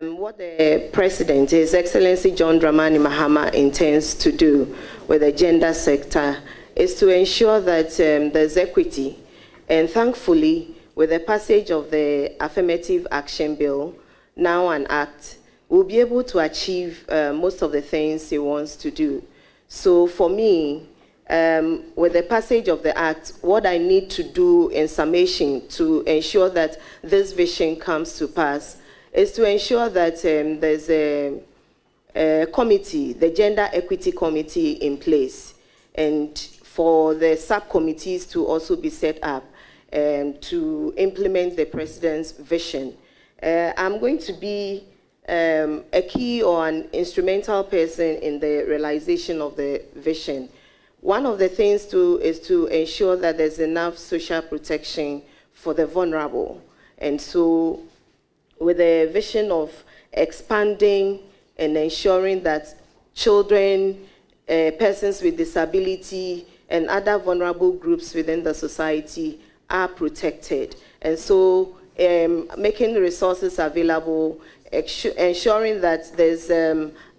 What the President, His Excellency John Dramani Mahama, intends to do with the gender sector is to ensure that there's equity. And thankfully, with the passage of the Affirmative Action Bill, now an act, we'll be able to achieve most of the things he wants to do. So for me, with the passage of the act, what I need to do in summation to ensure that this vision comes to pass is to ensure that there's a committee, the Gender Equity Committee in place, and for the subcommittees to also be set up to implement the President's vision. I'm going to be a key or an instrumental person in the realization of the vision. One of the things is to ensure that there's enough social protection for the vulnerable. And so with the vision of expanding and ensuring that children, persons with disability, and other vulnerable groups within the society are protected. And so making resources available, ensuring that there's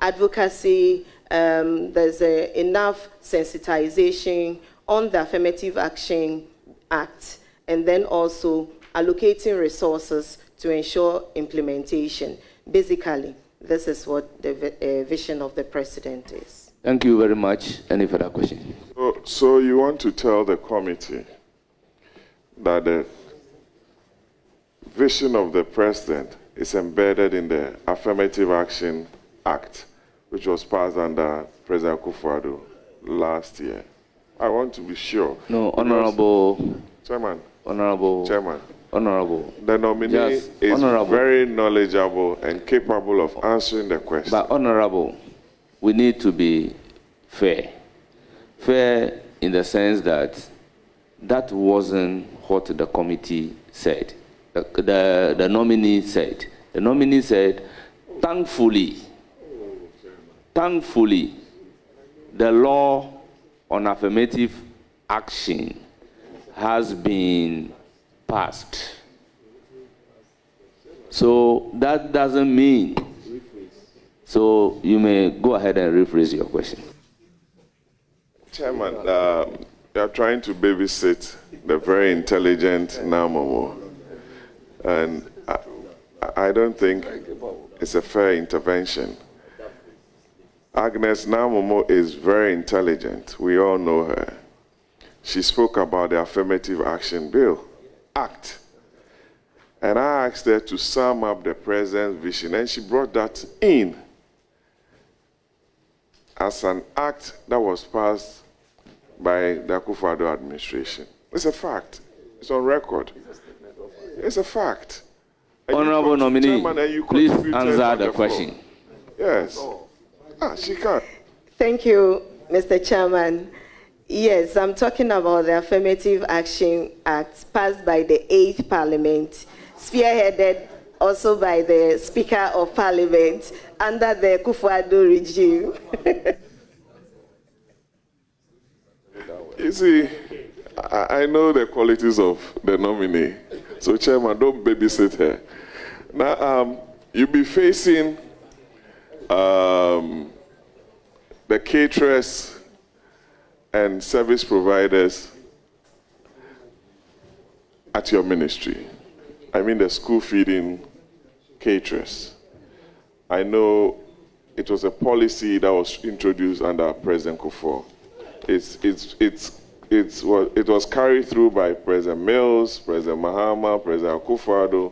advocacy, there's enough sensitization on the Affirmative Action Act, and then also allocating resources to ensure implementation. Basically, this is what the vision of the President is. Thank you very much. Any further questions? So you want to tell the committee that the vision of the President is embedded in the Affirmative Action Act, which was passed under President Akufo-Addo last year. I want to be sure. No, Honorable Chairman. Honorable Chairman. Honorable. The nominee is very knowledgeable and capable of answering the question. But Honorable, we need to be fair. Fair in the sense that that wasn't what the committee said. The nominee said. The nominee said, thankfully, the law on affirmative action has been passed. So that doesn't mean. So you may go ahead and rephrase your question. Chairman, you are trying to babysit the very intelligent Namomo. And I don't think it's a fair intervention. Agnes Namomo is very intelligent. We all know her. She spoke about the Affirmative Action Bill, Act. And I asked her to sum up the President's vision, and she brought that in as an act that was passed by the Akufo-Addo administration. It's a fact. It's on record. It's a fact. And Honorable nominee, please answer the question. Yes. She can. Thank you, Mr. Chairman. Yes, I'm talking about the Affirmative Action Act passed by the 8th Parliament, spearheaded also by the Speaker of Parliament under the Akufo-Addo regime. You see, I know the qualities of the nominee. So, Chairman, don't babysit her. Now, you'll be facing the caterers and service providers at your ministry. I mean the school feeding caterers. I know it was a policy that was introduced under President Kufuor. It was carried through by President Mills, President Mahama, President Akufo-Addo,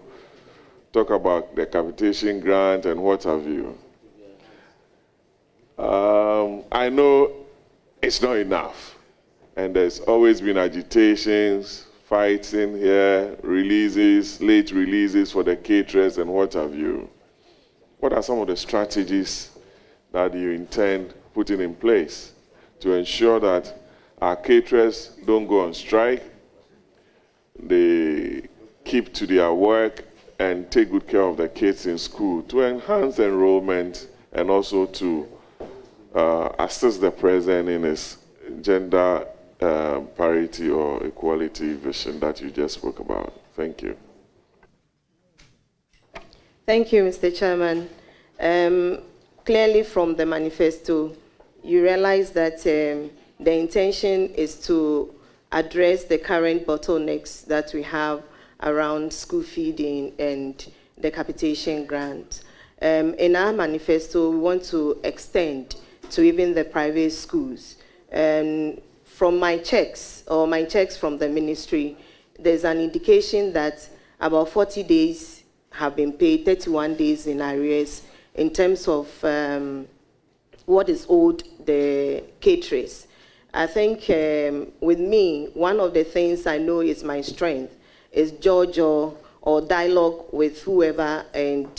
talk about the capitation grant and what have you. I know it's not enough. And there's always been agitations, fighting here, releases, late releases for the caterers and what have you. What are some of the strategies that you intend putting in place to ensure that our caterers don't go on strike, they keep to their work and take good care of the kids in school to enhance enrollment and also to assist the President in his gender parity or equality vision that you just spoke about? Thank you. Thank you, Mr. Chairman. Clearly from the manifesto, you realize that the intention is to address the current bottlenecks that we have around school feeding and the capitation grant. In our manifesto, we want to extend to even the private schools. From my checks from the ministry, there's an indication that about 40 days have been paid, 31 days in arrears, in terms of what is owed the caterers. I think with me, one of the things I know is my strength is JoJo or dialogue with whoever and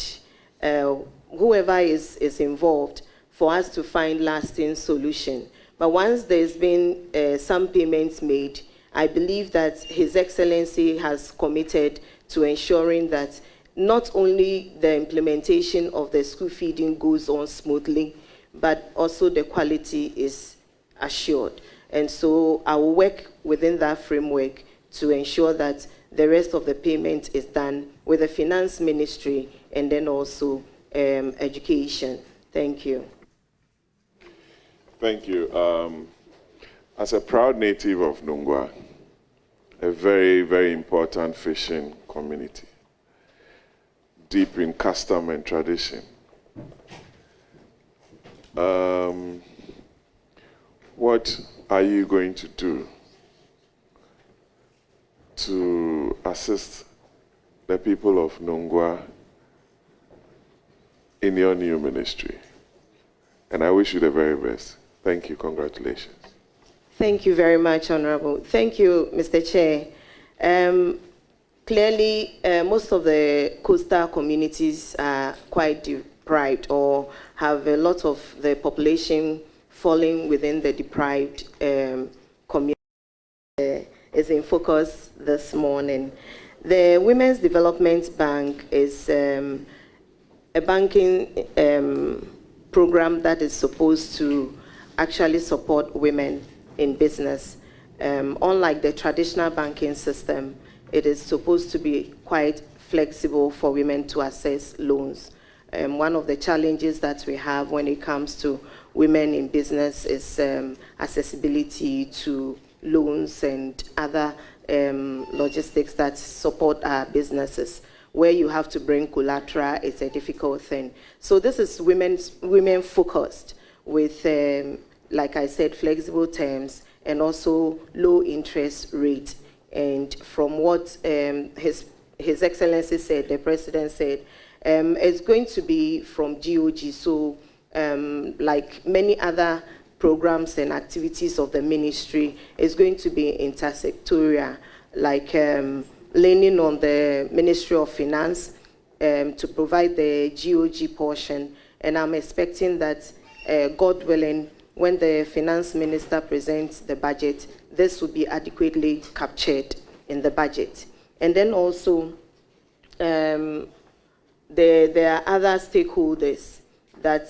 whoever is involved for us to find lasting solution. But once there's been some payments made, I believe that His Excellency has committed to ensuring that not only the implementation of the school feeding goes on smoothly, but also the quality is assured. And so I will work within that framework to ensure that the rest of the payment is done with the Finance Ministry and then also Education. Thank you. Thank you. As a proud native of Nungwa, a very, very important fishing community, deep in custom and tradition. What are you going to do to assist the people of Nungwa in your new ministry? And I wish you the very best. Thank you. Congratulations. Thank you very much, Honorable. Thank you, Mr. Chair. Clearly, most of the coastal communities are quite deprived or have a lot of the population falling within the deprived community. Is in focus this morning. The Women's Development Bank is a banking program that is supposed to actually support women in business. Unlike the traditional banking system, it is supposed to be quite flexible for women to access loans. One of the challenges that we have when it comes to women in business is accessibility to loans and other logistics that support our businesses. Where you have to bring collateral, it's a difficult thing. So this is women focused with, like I said, flexible terms and also low interest rate. And from what His Excellency said, the President said, it's going to be from GOG. So like many other programs and activities of the ministry, is going to be intersectorial, like leaning on the Ministry of Finance to provide the GOG portion. And I'm expecting that, God willing, when the Finance Minister presents the budget, this will be adequately captured in the budget. And then also, there are other stakeholders, that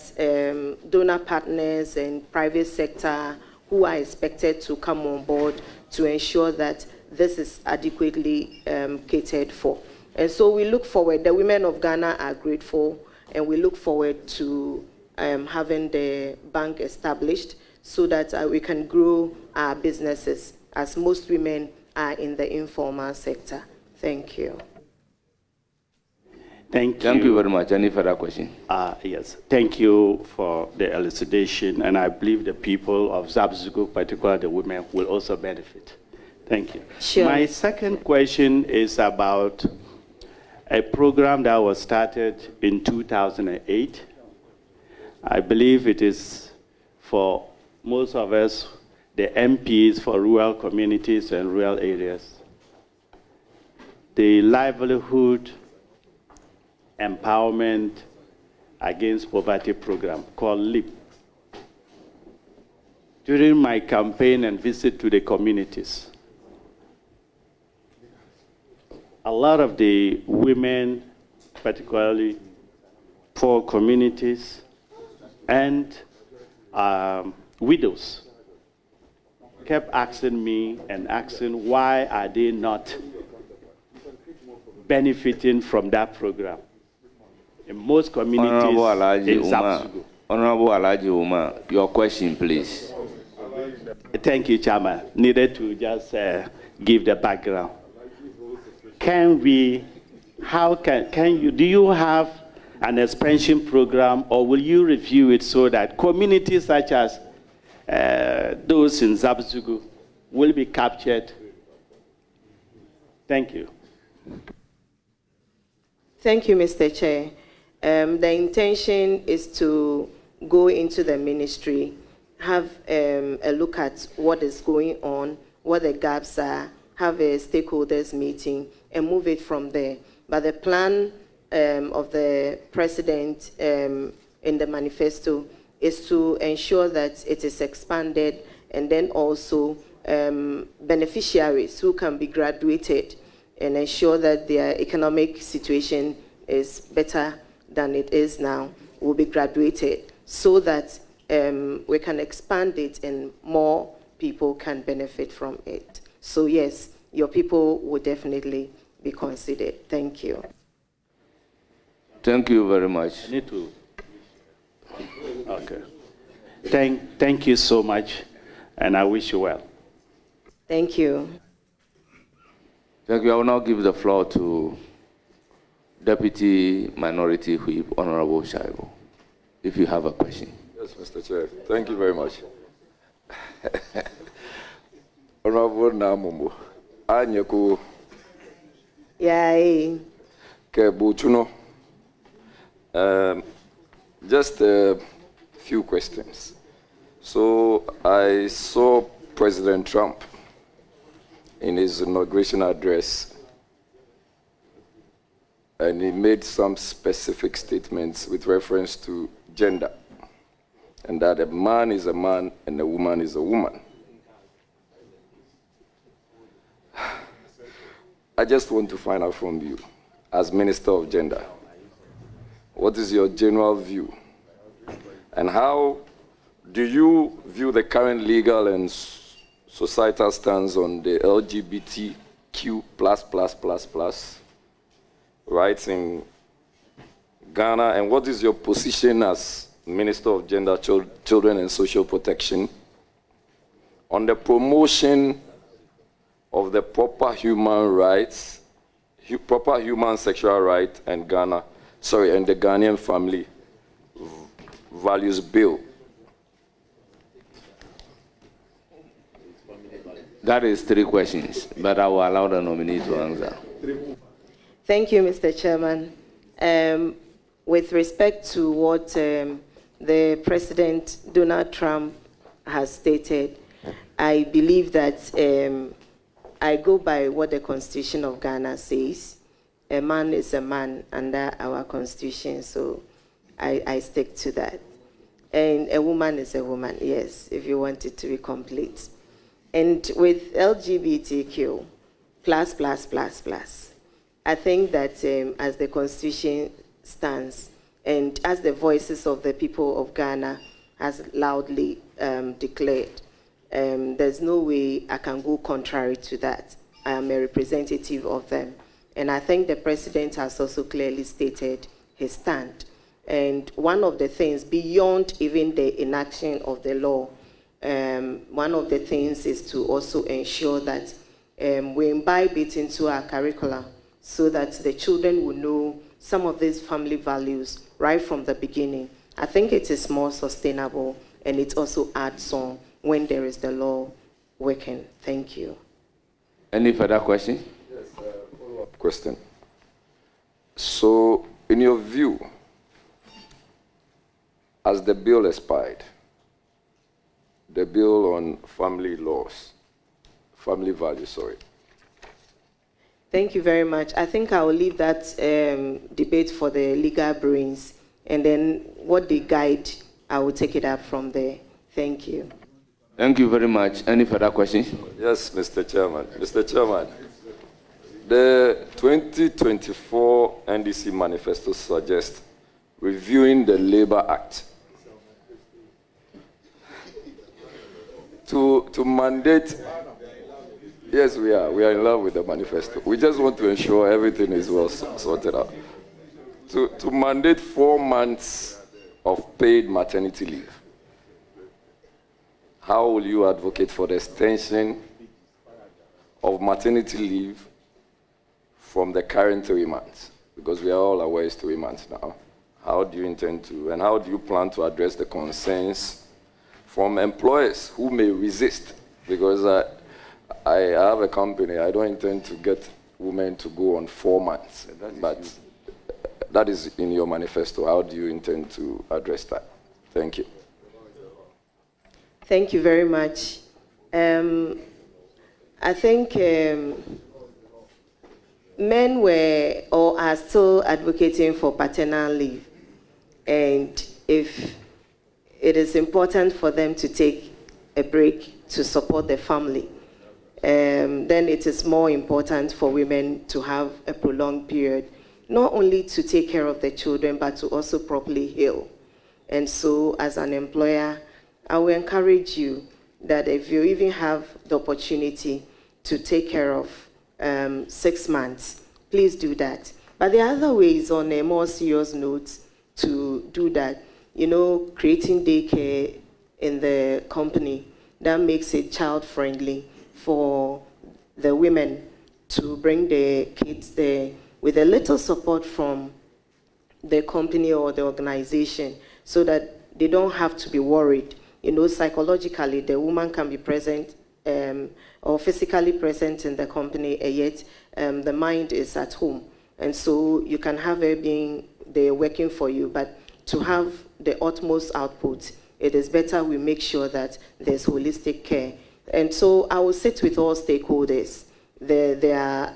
donor partners and private sector who are expected to come on board to ensure that this is adequately catered for. And so we look forward, the women of Ghana are grateful, and we look forward to having the bank established so that we can grow our businesses, as most women are in the informal sector. Thank you. Thank you very much. Any further question? Yes. Thank you for the elucidation, and I believe the people of Zabzugu, particularly the women, will also benefit. Thank you. Sure. My second question is about a program that was started in 2008. I believe it is for most of us, the MPs for rural communities and rural areas. The livelihood empowerment against poverty program called LEAP. During my campaign and visit to the communities, a lot of the women, particularly poor communities, and widows, kept asking me and asking why are they not benefiting from that program. in most communities in Zabzugu. Honorable Alaji Uma, your question, please. Thank you, Chairman. Needed to just give the background. Can you, do you have an expansion program, or will you review it so that communities such as those in Zabzugu will be captured? Thank you. Thank you, Mr. Chair. The intention is to go into the ministry, have a look at what is going on, what the gaps are, have a stakeholders meeting, and move it from there. But the plan of the president in the manifesto is to ensure that it is expanded, and then also beneficiaries who can be graduated and ensure that their economic situation is better than it is now will be graduated, so that we can expand it and more people can benefit from it. So yes, your people will definitely be considered. Thank you. Thank you very much. I need to. Okay. Thank you so much, and I wish you well. Thank you. Thank you. I will now give the floor to Deputy Minority Whip, Honorable Shaibu, if you have a question. Yes, Mr. Chair. Thank you very much. Honorable Namumu, Anyaku. Yay. Kebuchuno. Just a few questions. So I saw President Trump in his inauguration address, and he made some specific statements with reference to gender, and that a man is a man and a woman is a woman. I just want to find out from you, as Minister of Gender, what is your general view? And how do you view the current legal and societal stance on the LGBTQ rights in Ghana? And what is your position as Minister of Gender, Children and Social Protection on the promotion of the proper human rights, proper human sexual right and Ghana, and the Ghanaian Family Values Bill? That is 3 questions, but I will allow the nominee to answer. Thank you, Mr. Chairman. With respect to what the President Donald Trump has stated, I believe that I go by what the Constitution of Ghana says. A man is a man under our Constitution, so I stick to that. And a woman is a woman, yes, if you want it to be complete. And with LGBTQ, I think that as the Constitution stands, and as the voices of the people of Ghana has loudly declared, there's no way I can go contrary to that. I am a representative of them. And I think the President has also clearly stated his stand. And one of the things, beyond even the inaction of the law, one of the things is to also ensure that we imbibe it into our curriculum so that the children will know some of these family values right from the beginning. I think it is more sustainable, and it also adds on when there is the law working. Thank you. Any further question? Yes, follow-up question. So, in your view, as the bill expired, the bill on family laws, family values, sorry. Thank you very much. I think I will leave that debate for the legal brains, and then what they guide, I will take it up from there. Thank you. Thank you very much. Any further questions? Yes, Mr. Chairman. Mr. Chairman, the 2024 NDC manifesto suggests reviewing the Labor Act to mandate. Yes, we are. We are in love with the manifesto. We just want to ensure everything is well sorted out. to mandate 4 months of paid maternity leave. How will you advocate for the extension of maternity leave from the current 3 months? Because we are all aware it's 3 months now. How do you intend to, and how do you plan to address the concerns from employers who may resist? Because I have a company, I don't intend to get women to go on 4 months, but that is in your manifesto. How do you intend to address that? Thank you. Thank you very much. I think men were or are still advocating for paternal leave. And if it is important for them to take a break to support their family, then it is more important for women to have a prolonged period, not only to take care of the children, but to also properly heal. And so as an employer, I will encourage you that if you even have the opportunity to take care of 6 months, please do that. But the other way is on a more serious note to do that. You know, creating daycare in the company, that makes it child-friendly for the women to bring their kids there with a little support from the company or the organization so that they don't have to be worried. You know, psychologically, the woman can be present or physically present in the company, and yet the mind is at home. And so you can have her being there working for you, but to have the utmost output, it is better we make sure that there's holistic care. And so I will sit with all stakeholders. There are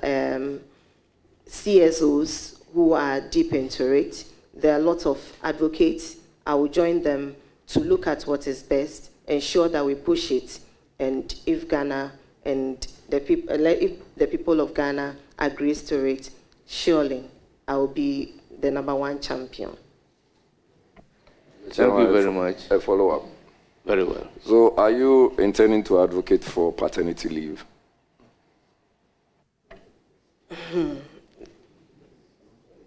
CSOs who are deep into it. There are lots of advocates. I will join them to look at what is best, ensure that we push it. And if Ghana and if the people of Ghana agrees to it, surely I will be the #1 champion. Thank you very much. A follow-up. Very well. So are you intending to advocate for paternity leave?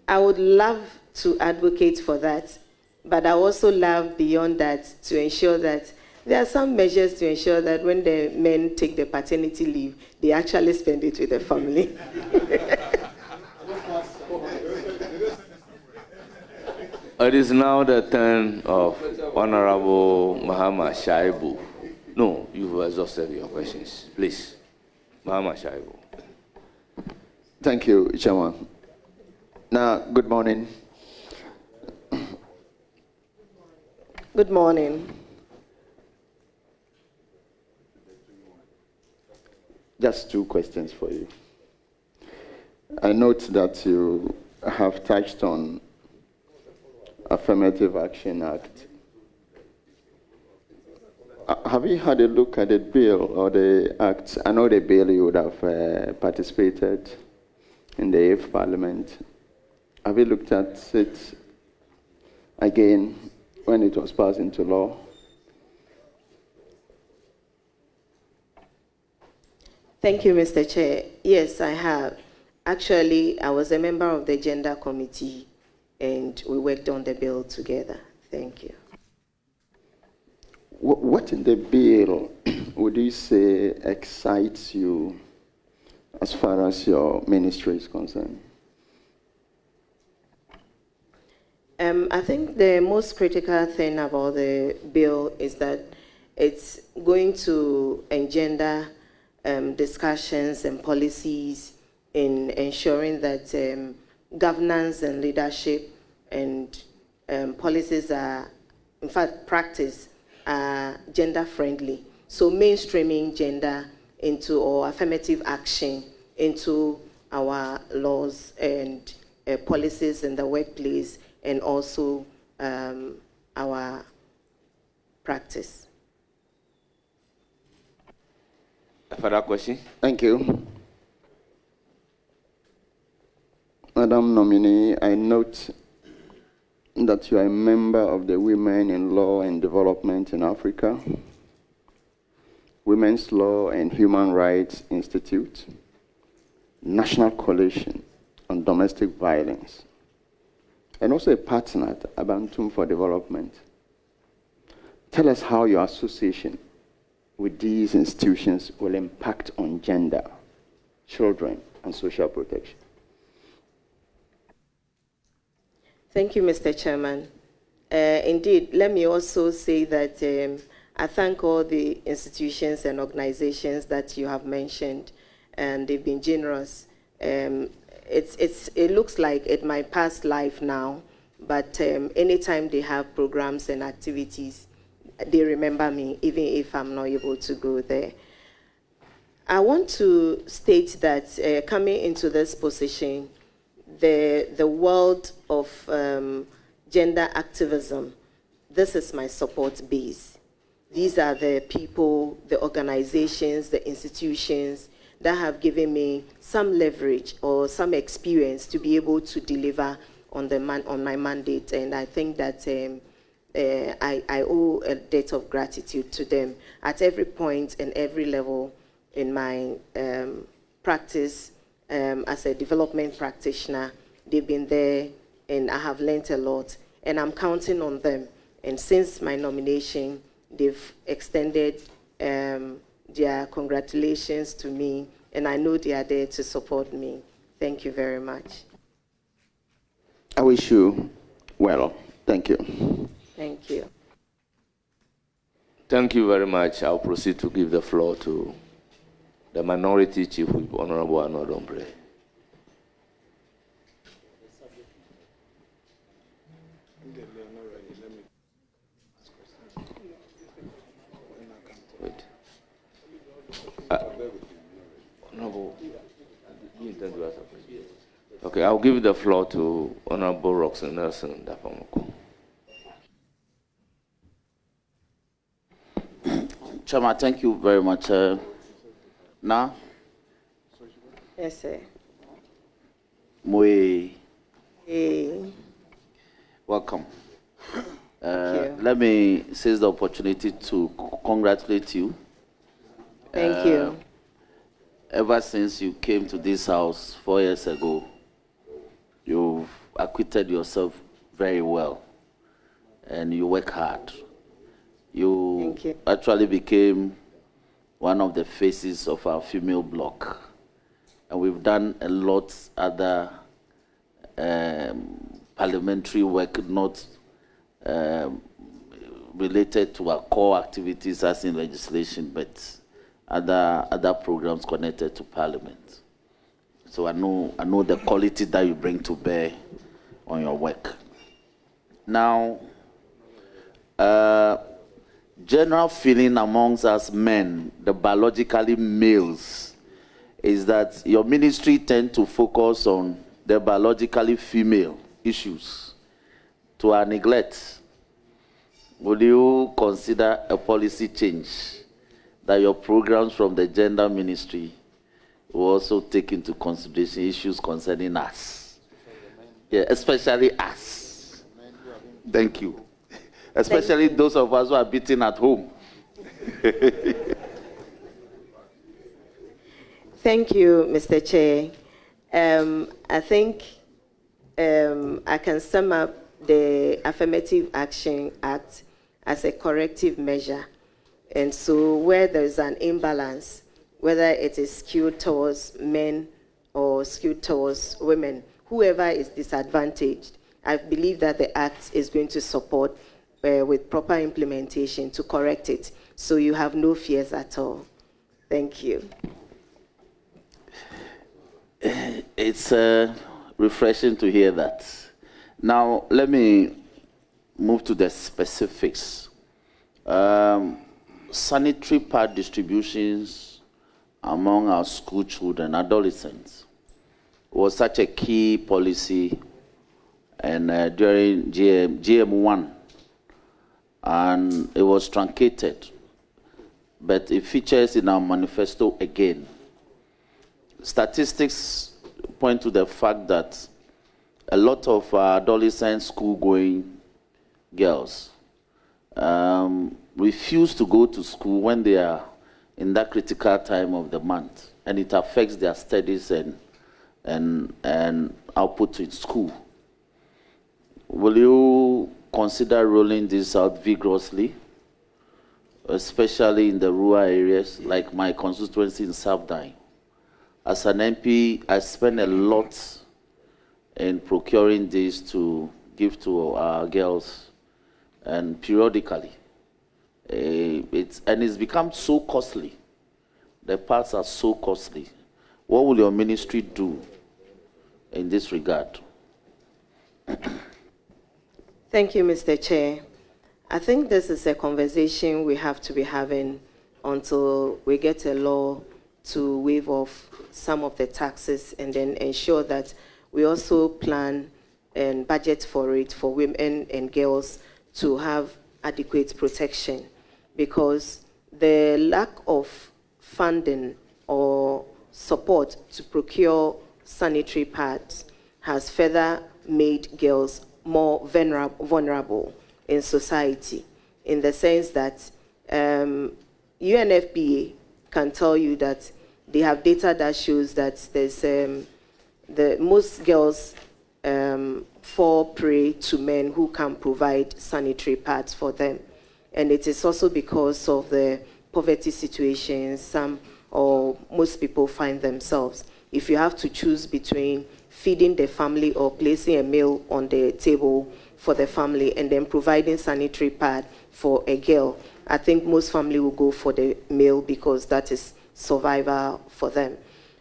I would love to advocate for that, but I also love beyond that to ensure that there are some measures to ensure that when the men take the paternity leave, they actually spend it with the family. It is now the turn of Honorable Mahama Shaibu. No, you've exhausted your questions. Please, Mahama Shaibu. Thank you, Chairman. Now, good morning. Good morning. Just 2 questions for you. I note that you have touched on Affirmative Action Act. Have you had a look at the bill or the act? I know the bill you would have participated in the 8th Parliament. Have you looked at it again when it was passed into law? Thank you, Mr. Chair. Yes, I have. Actually, I was a member of the Gender Committee, and we worked on the bill together. Thank you. What in the bill would you say excites you as far as your ministry is concerned? I think the most critical thing about the bill is that it's going to engender discussions and policies in ensuring that governance and leadership and policies are, in fact, practice are gender-friendly. So mainstreaming gender into, or affirmative action into our laws and policies in the workplace, and also our practice. A further question? Thank you. Madam Nominee, I note that you are a member of the Women in Law and Development in Africa, Women's Law and Human Rights Institute, National Coalition on Domestic Violence, and also a partner at Abantu for Development. Tell us how your association with these institutions will impact on gender, children, and social protection. Thank you, Mr. Chairman. Indeed, let me also say that I thank all the institutions and organizations that you have mentioned, and they've been generous. It looks like it my past life now, but anytime they have programs and activities, they remember me, even if I'm not able to go there. I want to state that coming into this position, the world of gender activism, this is my support base. These are the people, the organizations, the institutions that have given me some leverage or some experience to be able to deliver on my mandate, and I think that I owe a debt of gratitude to them at every point and every level in my practice as a development practitioner. They've been there, and I have learned a lot, and I'm counting on them. And since my nomination, they've extended their congratulations to me, and I know they are there to support me. Thank you very much. I wish you well. Thank you. Thank you. Thank you very much. I'll proceed to give the floor to the Minority Chief Whip, Honorable Anodombre. Okay, I'll give the floor to Honorable Roxanne Nelson Dapamoko. Chairman, thank you very much. Now? Yes, sir. Hey. Welcome. Let me seize the opportunity to congratulate you. Thank you. Ever since you came to this house 4 years ago, you've acquitted yourself very well, and you work hard. You actually became one of the faces of our female bloc, and we've done a lot other parliamentary work not related to our core activities as in legislation, but other programs connected to Parliament. So I know the quality that you bring to bear on your work. Now, general feeling amongst us men, the biologically males, is that your ministry tend to focus on the biologically female issues to our neglect. Would you consider a policy change that your programs from the gender ministry will also take into consideration issues concerning us? Yeah, especially us. Thank you. Especially those of us who are beaten at home. Thank you, Mr. Chair. I think I can sum up the Affirmative Action Act as a corrective measure. And so where there's an imbalance, whether it is skewed towards men or skewed towards women, whoever is disadvantaged, I believe that the Act is going to support with proper implementation to correct it. So you have no fears at all. Thank you. It's refreshing to hear that. Now, let me move to the specifics. Sanitary pad distributions among our school children, adolescents, was such a key policy, and during GM1, and it was truncated, but it features in our manifesto again. Statistics point to the fact that a lot of adolescent school-going girls refuse to go to school when they are in that critical time of the month, and it affects their studies and output in school. will you consider rolling this out vigorously, especially in the rural areas, like my constituency in Sabdine? As an MP, I spend a lot in procuring this to give to our girls, and periodically. It's become so costly. The parts are so costly. What will your ministry do in this regard? Thank you, Mr. Chair. I think this is a conversation we have to be having until we get a law to waive off some of the taxes and then ensure that we also plan and budget for it for women and girls to have adequate protection, because the lack of funding or support to procure sanitary pads has further made girls more vulnerable in society, in the sense that UNFPA can tell you that they have data that shows that there's most girls fall prey to men who can provide sanitary pads for them. And it is also because of the poverty situations some or most people find themselves. If you have to choose between feeding the family or placing a meal on the table for the family and then providing sanitary pad for a girl, I think most family will go for the meal because that is survival for them.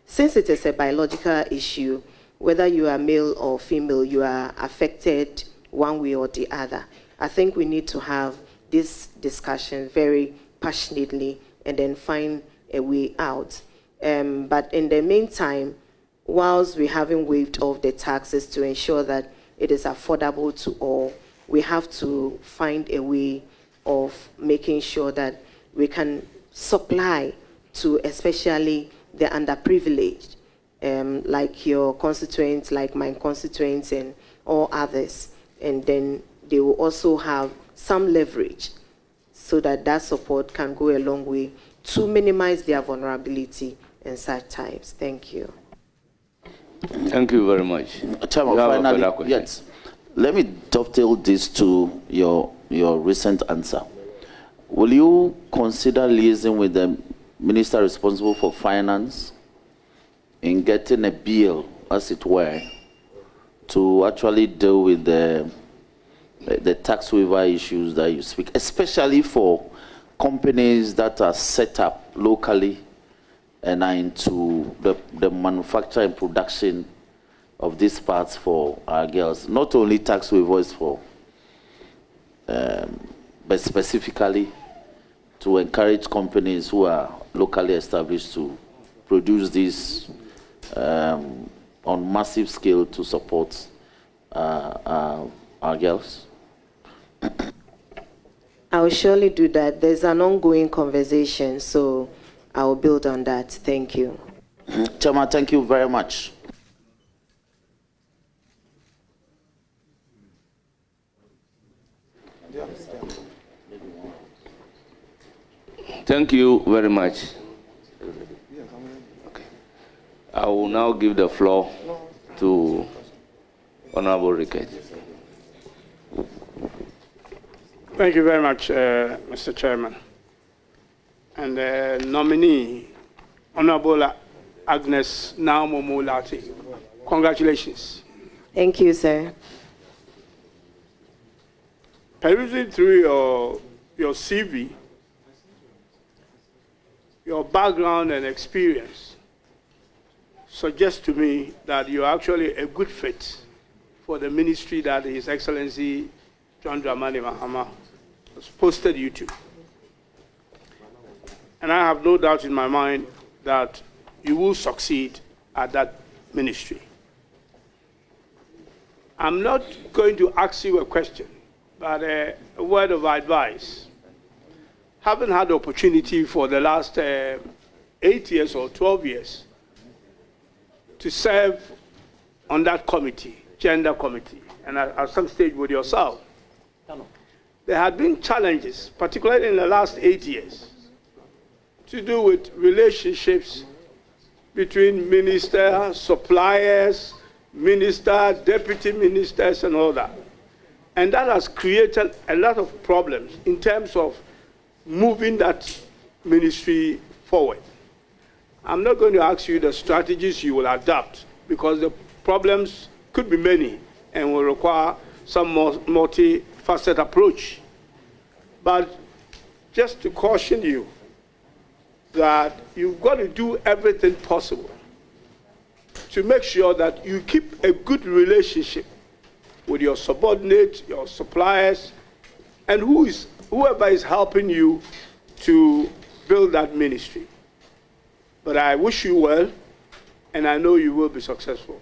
Since it is a biological issue, whether you are male or female, you are affected one way or the other. I think we need to have this discussion very passionately and then find a way out. But in the meantime, whilst we haven't waived off the taxes to ensure that it is affordable to all, we have to find a way of making sure that we can supply to especially the underprivileged, like your constituents, like my constituents and all others. And then they will also have some leverage so that that support can go a long way to minimize their vulnerability in such times. Thank you. Thank you very much. Chairman, finally, yes. Let me dovetail this to your recent answer. Will you consider liaising with the minister responsible for finance in getting a bill, as it were, to actually deal with the tax waiver issues that you speak, especially for companies that are set up locally and are into the manufacture and production of these parts for our girls? Not only tax waivers for, but specifically to encourage companies who are locally established to produce these on massive scale to support our girls. I will surely do that. There's an ongoing conversation, so I will build on that. Thank you. Chairman, thank you very much. Thank you very much. Okay. I will now give the floor to Honorable Rickett. Thank you very much, Mr. Chairman. And the nominee, Honorable Agnes Naomomo Lartey. Congratulations. Thank you, sir. Perusing through your CV, your background and experience suggests to me that you're actually a good fit for the ministry that His Excellency John Dramani Mahama has posted you to. And I have no doubt in my mind that you will succeed at that ministry. I'm not going to ask you a question, but a word of advice. Having had the opportunity for the last 8 years or 12 years to serve on that committee, gender committee, and at some stage with yourself, there had been challenges, particularly in the last 8 years, to do with relationships between ministers, suppliers, ministers, deputy ministers, and all that. And that has created a lot of problems in terms of moving that ministry forward. I'm not going to ask you the strategies you will adopt, because the problems could be many and will require some multifaceted approach. But just to caution you that you've got to do everything possible to make sure that you keep a good relationship with your subordinates, your suppliers, and whoever is helping you to build that ministry. But I wish you well, and I know you will be successful.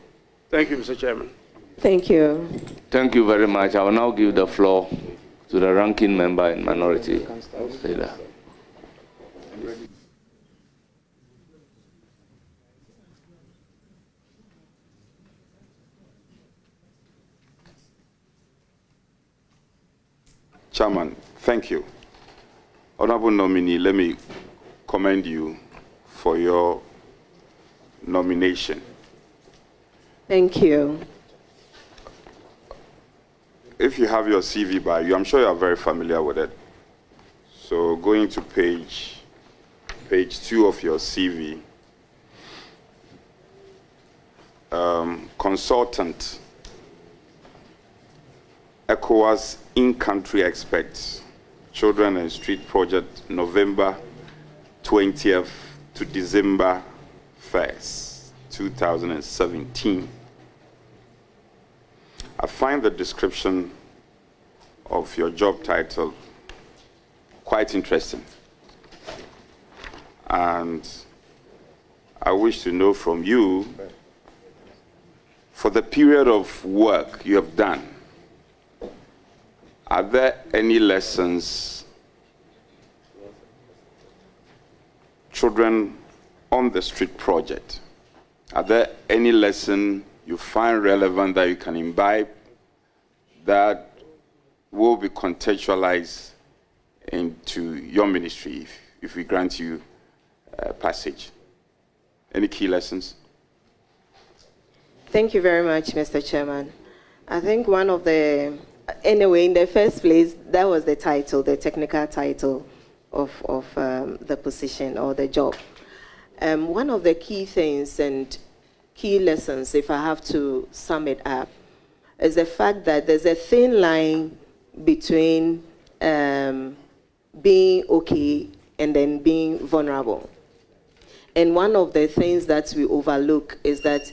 Thank you, Mr. Chairman. Thank you. Thank you very much. I will now give the floor to the ranking member in minority leader. Chairman, thank you. Honorable nominee, let me commend you for your nomination. Thank you. If you have your CV by you, I'm sure you are very familiar with it. So going to page 2 of your CV, consultant, ECOWAS in-country experts, Children and Street Project, November 20th to December 1st, 2017. I find the description of your job title quite interesting. And I wish to know from you, for the period of work you have done, are there any lessons Children on the Street Project, are there any lesson you find relevant that you can imbibe that will be contextualized into your ministry if we grant you passage? Any key lessons? Thank you very much, Mr. Chairman. I think one of the, anyway, in the first place, that was the title, the technical title of the position or the job. One of the key things and key lessons, if I have to sum it up, is the fact that there's a thin line between being okay and then being vulnerable. And one of the things that we overlook is that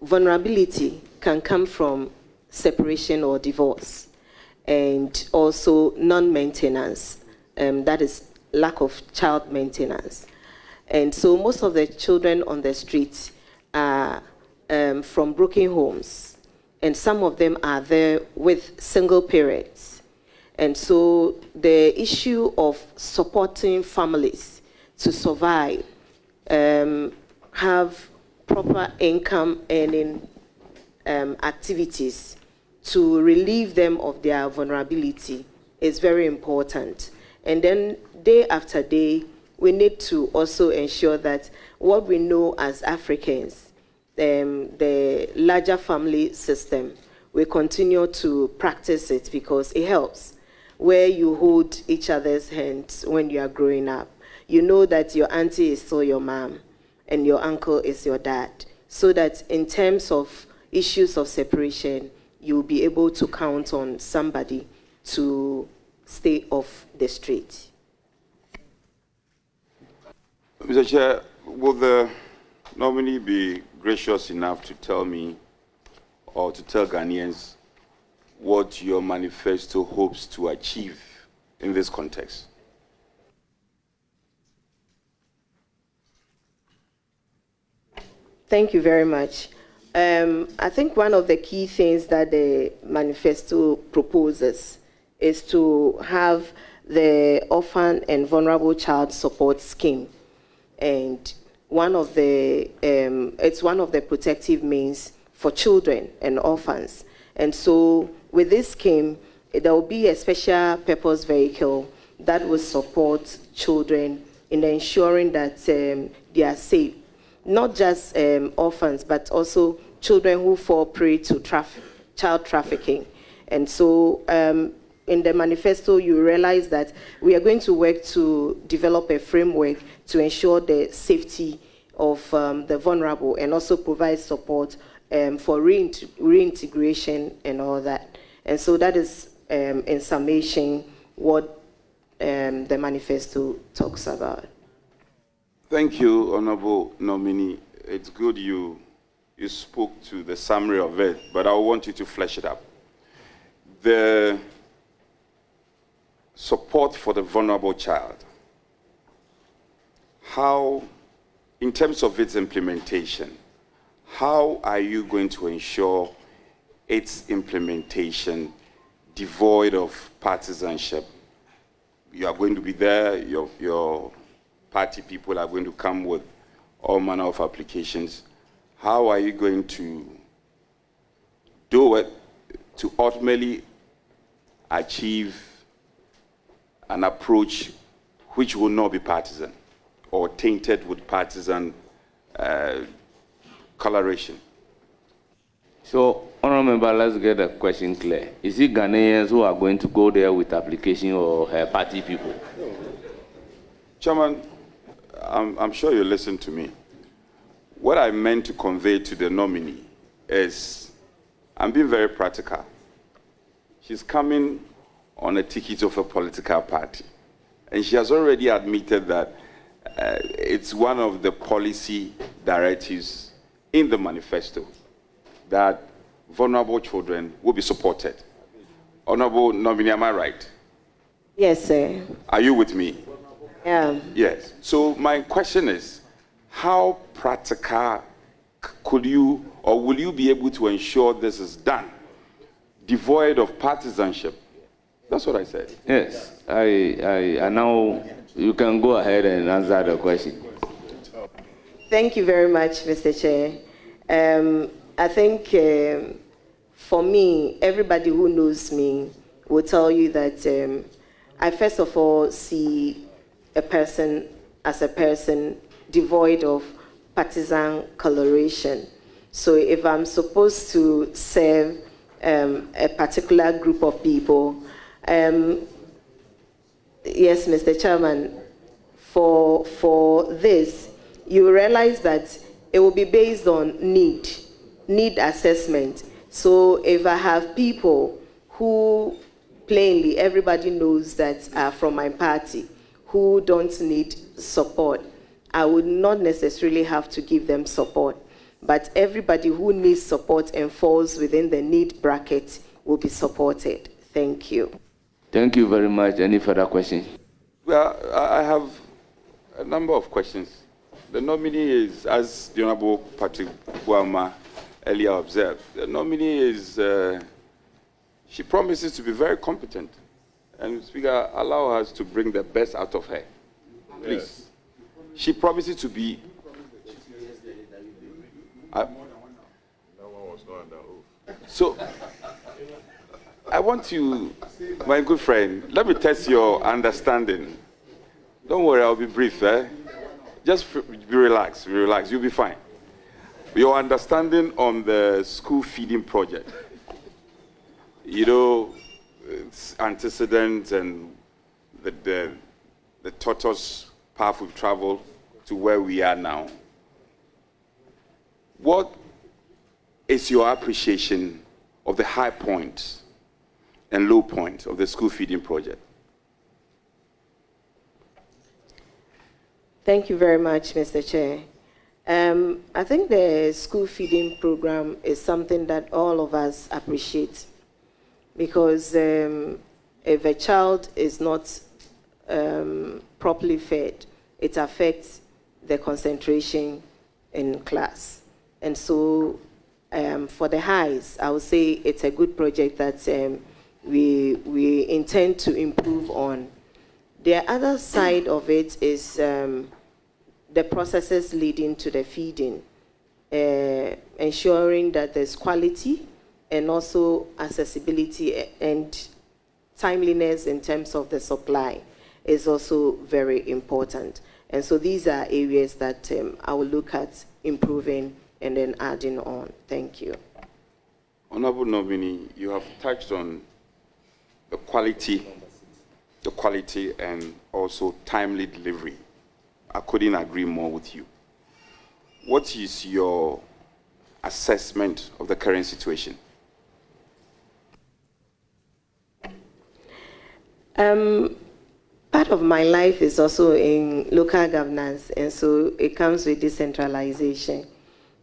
vulnerability can come from separation or divorce, and also non-maintenance, that is lack of child maintenance. And so most of the children on the street are from broken homes, and some of them are there with single parents. And so the issue of supporting families to survive, have proper income earning activities to relieve them of their vulnerability is very important. And then day after day, we need to also ensure that what we know as Africans, the larger family system, we continue to practice it because it helps. Where you hold each other's hands when you are growing up. You know that your auntie is still your mom and your uncle is your dad. So that in terms of issues of separation, you'll be able to count on somebody to stay off the street. Mr. Chair, will the nominee be gracious enough to tell me or to tell Ghanaians what your manifesto hopes to achieve in this context? Thank you very much. I think one of the key things that the manifesto proposes is to have the orphan and vulnerable child support scheme. And one of the, it's one of the protective means for children and orphans. And so with this scheme, there will be a special purpose vehicle that will support children in ensuring that they are safe. Not just orphans, but also children who fall prey to child trafficking. And so in the manifesto, you realize that we are going to work to develop a framework to ensure the safety of the vulnerable and also provide support for reintegration and all that. And so that is, in summation, what the manifesto talks about. Thank you, Honorable Nominee. It's good you spoke to the summary of it, but I want you to flesh it up. The support for the vulnerable child, how, in terms of its implementation, how are you going to ensure its implementation devoid of partisanship? You are going to be there, your party people are going to come with all manner of applications. How are you going to do it to ultimately achieve an approach which will not be partisan or tainted with partisan coloration? So, Honourable Member, let's get the question clear. Is it Ghanaians who are going to go there with application or party people? Chairman, I'm sure you listened to me. What I meant to convey to the nominee is, I'm being very practical. She's coming on a ticket of a political party. And she has already admitted that it's one of the policy directives in the manifesto that vulnerable children will be supported. Honorable nominee, am I right? Yes, sir. Are you with me? Yeah. Yes. So my question is, how practical could you or will you be able to ensure this is done, devoid of partisanship? That's what I said. Yes. I now you can go ahead and answer the question. Thank you very much, Mr. Chair. I think for me, everybody who knows me will tell you that I first of all see a person as a person devoid of partisan coloration. So if I'm supposed to serve a particular group of people, yes, Mr. Chairman, for this, you realize that it will be based on need assessment. So if I have people who plainly everybody knows that are from my party who don't need support, I would not necessarily have to give them support. But everybody who needs support and falls within the need bracket will be supported. Thank you. Thank you very much. Any further questions? Well, I have a number of questions. The nominee is, as the Honorable Patrick Boama earlier observed, the nominee is, she promises to be very competent. And Speaker, allow us to bring the best out of her, please. Yes. She promises to be. So, I want you, my good friend, let me test your understanding. Don't worry, I'll be brief. Just be relaxed, you'll be fine. Your understanding on the school feeding project. You know, its antecedents and the tortoise path we've traveled to where we are now. What is your appreciation of the high points and low points of the school feeding project? Thank you very much, Mr. Chair. I think the school feeding program is something that all of us appreciate because if a child is not properly fed, it affects the concentration in class. And so for the highs, I would say it's a good project that we intend to improve on. The other side of it is the processes leading to the feeding, ensuring that there's quality and also accessibility and timeliness in terms of the supply is also very important. And so these are areas that I will look at improving and then adding on. Thank you. Honorable nominee, you have touched on the quality and also timely delivery. I couldn't agree more with you. What is your assessment of the current situation? Part of my life is also in local governance, and so it comes with decentralization.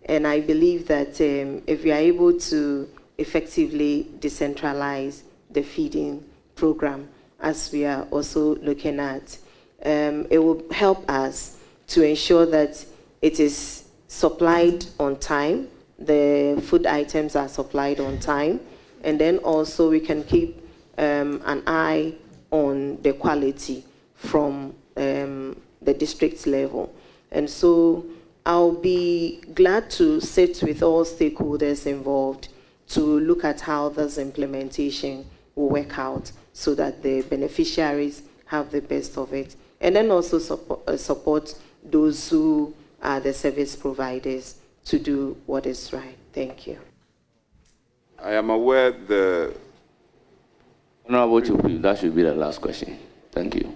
And I believe that if we are able to effectively decentralize the feeding program, as we are also looking at, it will help us to ensure that it is supplied on time, the food items are supplied on time, and then also we can keep an eye on the quality from the district level. And so I'll be glad to sit with all stakeholders involved to look at how this implementation will work out so that the beneficiaries have the best of it. And then also support those who are the service providers to do what is right. Thank you. I am aware the... Honorable Chupi, that should be the last question. Thank you.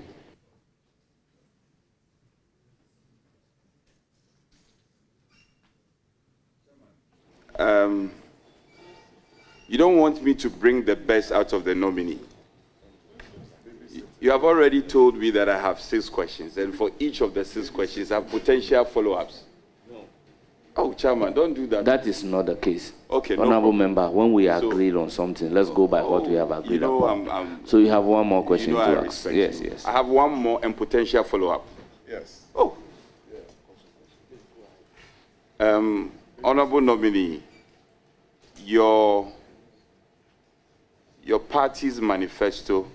You don't want me to bring the best out of the nominee. You have already told me that I have 6 questions, and for each of the 6 questions, I have potential follow-ups. No. Oh, Chairman, don't do that. That is not the case. Okay, Honorable member, when we agreed on something, let's go by what we have agreed upon. So you have one more question to ask. Yes, yes. I have one more and potential follow-up. Yes. Oh. Honorable nominee, your party's manifesto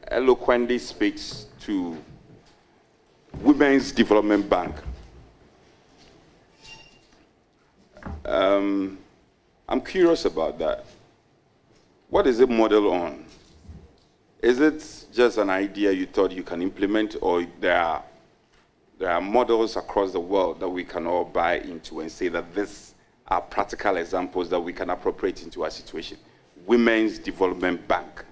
eloquently speaks to Women's Development Bank. I'm curious about that. What is it modeled on? Is it just an idea you thought you can implement, or there are models across the world that we can all buy into and say that these are practical examples that we can appropriate into our situation? Women's Development Bank.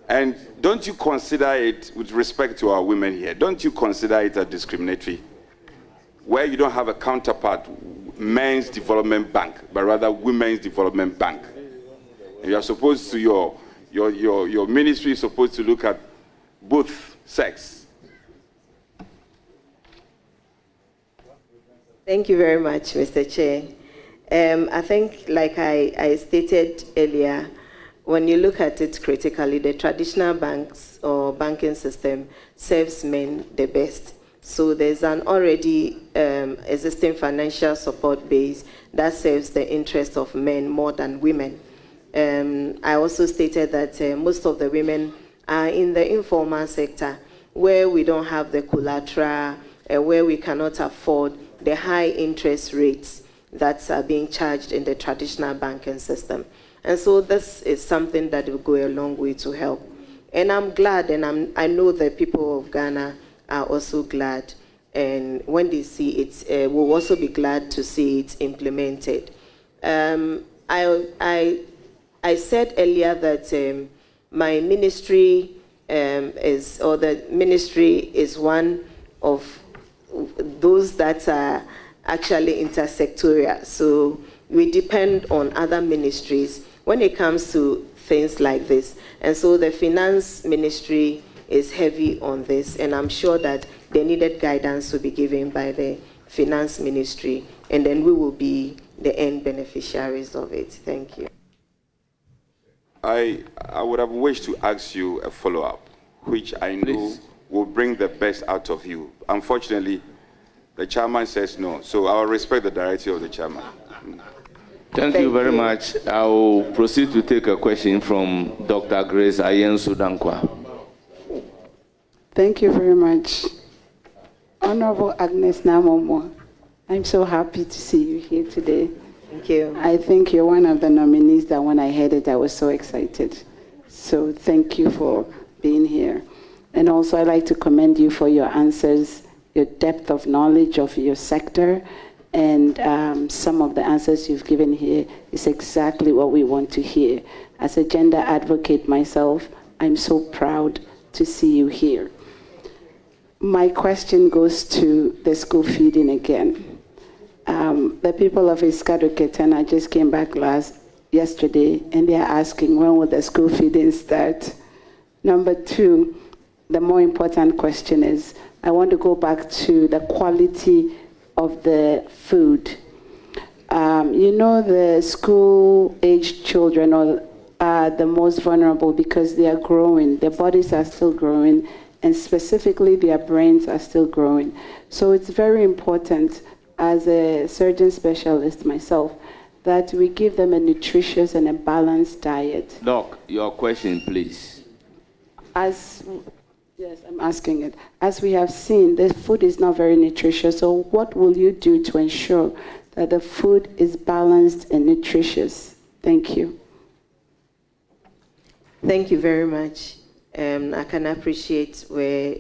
And don't you consider it, with respect to our women here, don't you consider it a discriminatory, where you don't have a counterpart, Men's Development Bank, but rather Women's Development Bank? And you are supposed to, your ministry is supposed to look at both sex. Thank you very much, Mr. Chair. I think, like I stated earlier, when you look at it critically, the traditional banks or banking system serves men the best. So there's an already existing financial support base that serves the interest of men more than women. I also stated that most of the women are in the informal sector, where we don't have the collateral, where we cannot afford the high interest rates that are being charged in the traditional banking system. And so this is something that will go a long way to help. And I'm glad, and I know the people of Ghana are also glad. And when they see it, will also be glad to see it implemented. I said earlier that my ministry the ministry is one of those that are actually intersectorial. So we depend on other ministries when it comes to things like this. And so the finance ministry is heavy on this, and I'm sure that the needed guidance will be given by the finance ministry, and then we will be the end beneficiaries of it. Thank you. I would have wished to ask you a follow-up, which I know will bring the best out of you. Unfortunately, the chairman says no, so I will respect the directive of the chairman. Thank you very much. I will proceed to take a question from Dr. Grace Ayen Sudankwa. Thank you very much. Honorable Agnes Namomo, I'm so happy to see you here today. Thank you. I think you're one of the nominees that when I heard it, I was so excited. So thank you for being here. And also I'd like to commend you for your answers, your depth of knowledge of your sector, And some of the answers you've given here is exactly what we want to hear. As a gender advocate myself, I'm so proud to see you here. My question goes to the school feeding again. The people of Iskadu-Ketana just came back yesterday, and they are asking, when will the school feeding start? Number two, the more important question is, I want to go back to the quality of the food. You know, the school-aged children are the most vulnerable because they are growing. Their bodies are still growing, and specifically their brains are still growing. So it's very important, as a surgeon specialist myself, that we give them a nutritious and a balanced diet. Doc, your question, please. Yes, I'm asking it. As we have seen, the food is not very nutritious. So what will you do to ensure that the food is balanced and nutritious? Thank you. Thank you very much. I can appreciate where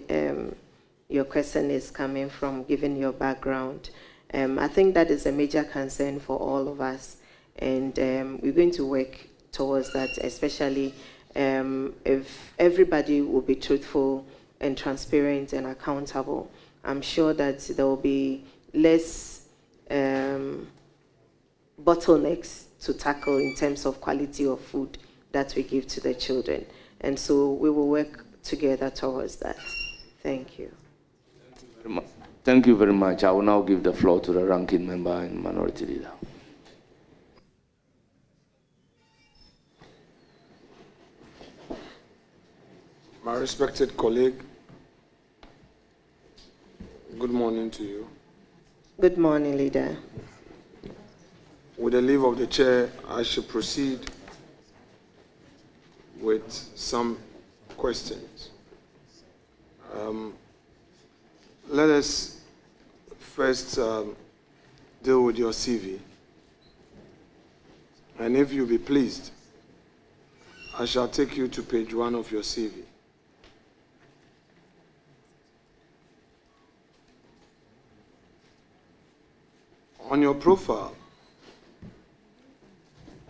your question is coming from, given your background. I think that is a major concern for all of us, and we're going to work towards that, especially if everybody will be truthful and transparent and accountable. I'm sure that there will be less bottlenecks to tackle in terms of quality of food that we give to the children. And so we will work together towards that. Thank you. Thank you very much. I will now give the floor to the ranking member and minority leader. My respected colleague, good morning to you. Good morning, leader. With the leave of the chair, I should proceed with some questions. Let us first deal with your CV. And if you be pleased, I shall take you to page 1 of your CV. On your profile,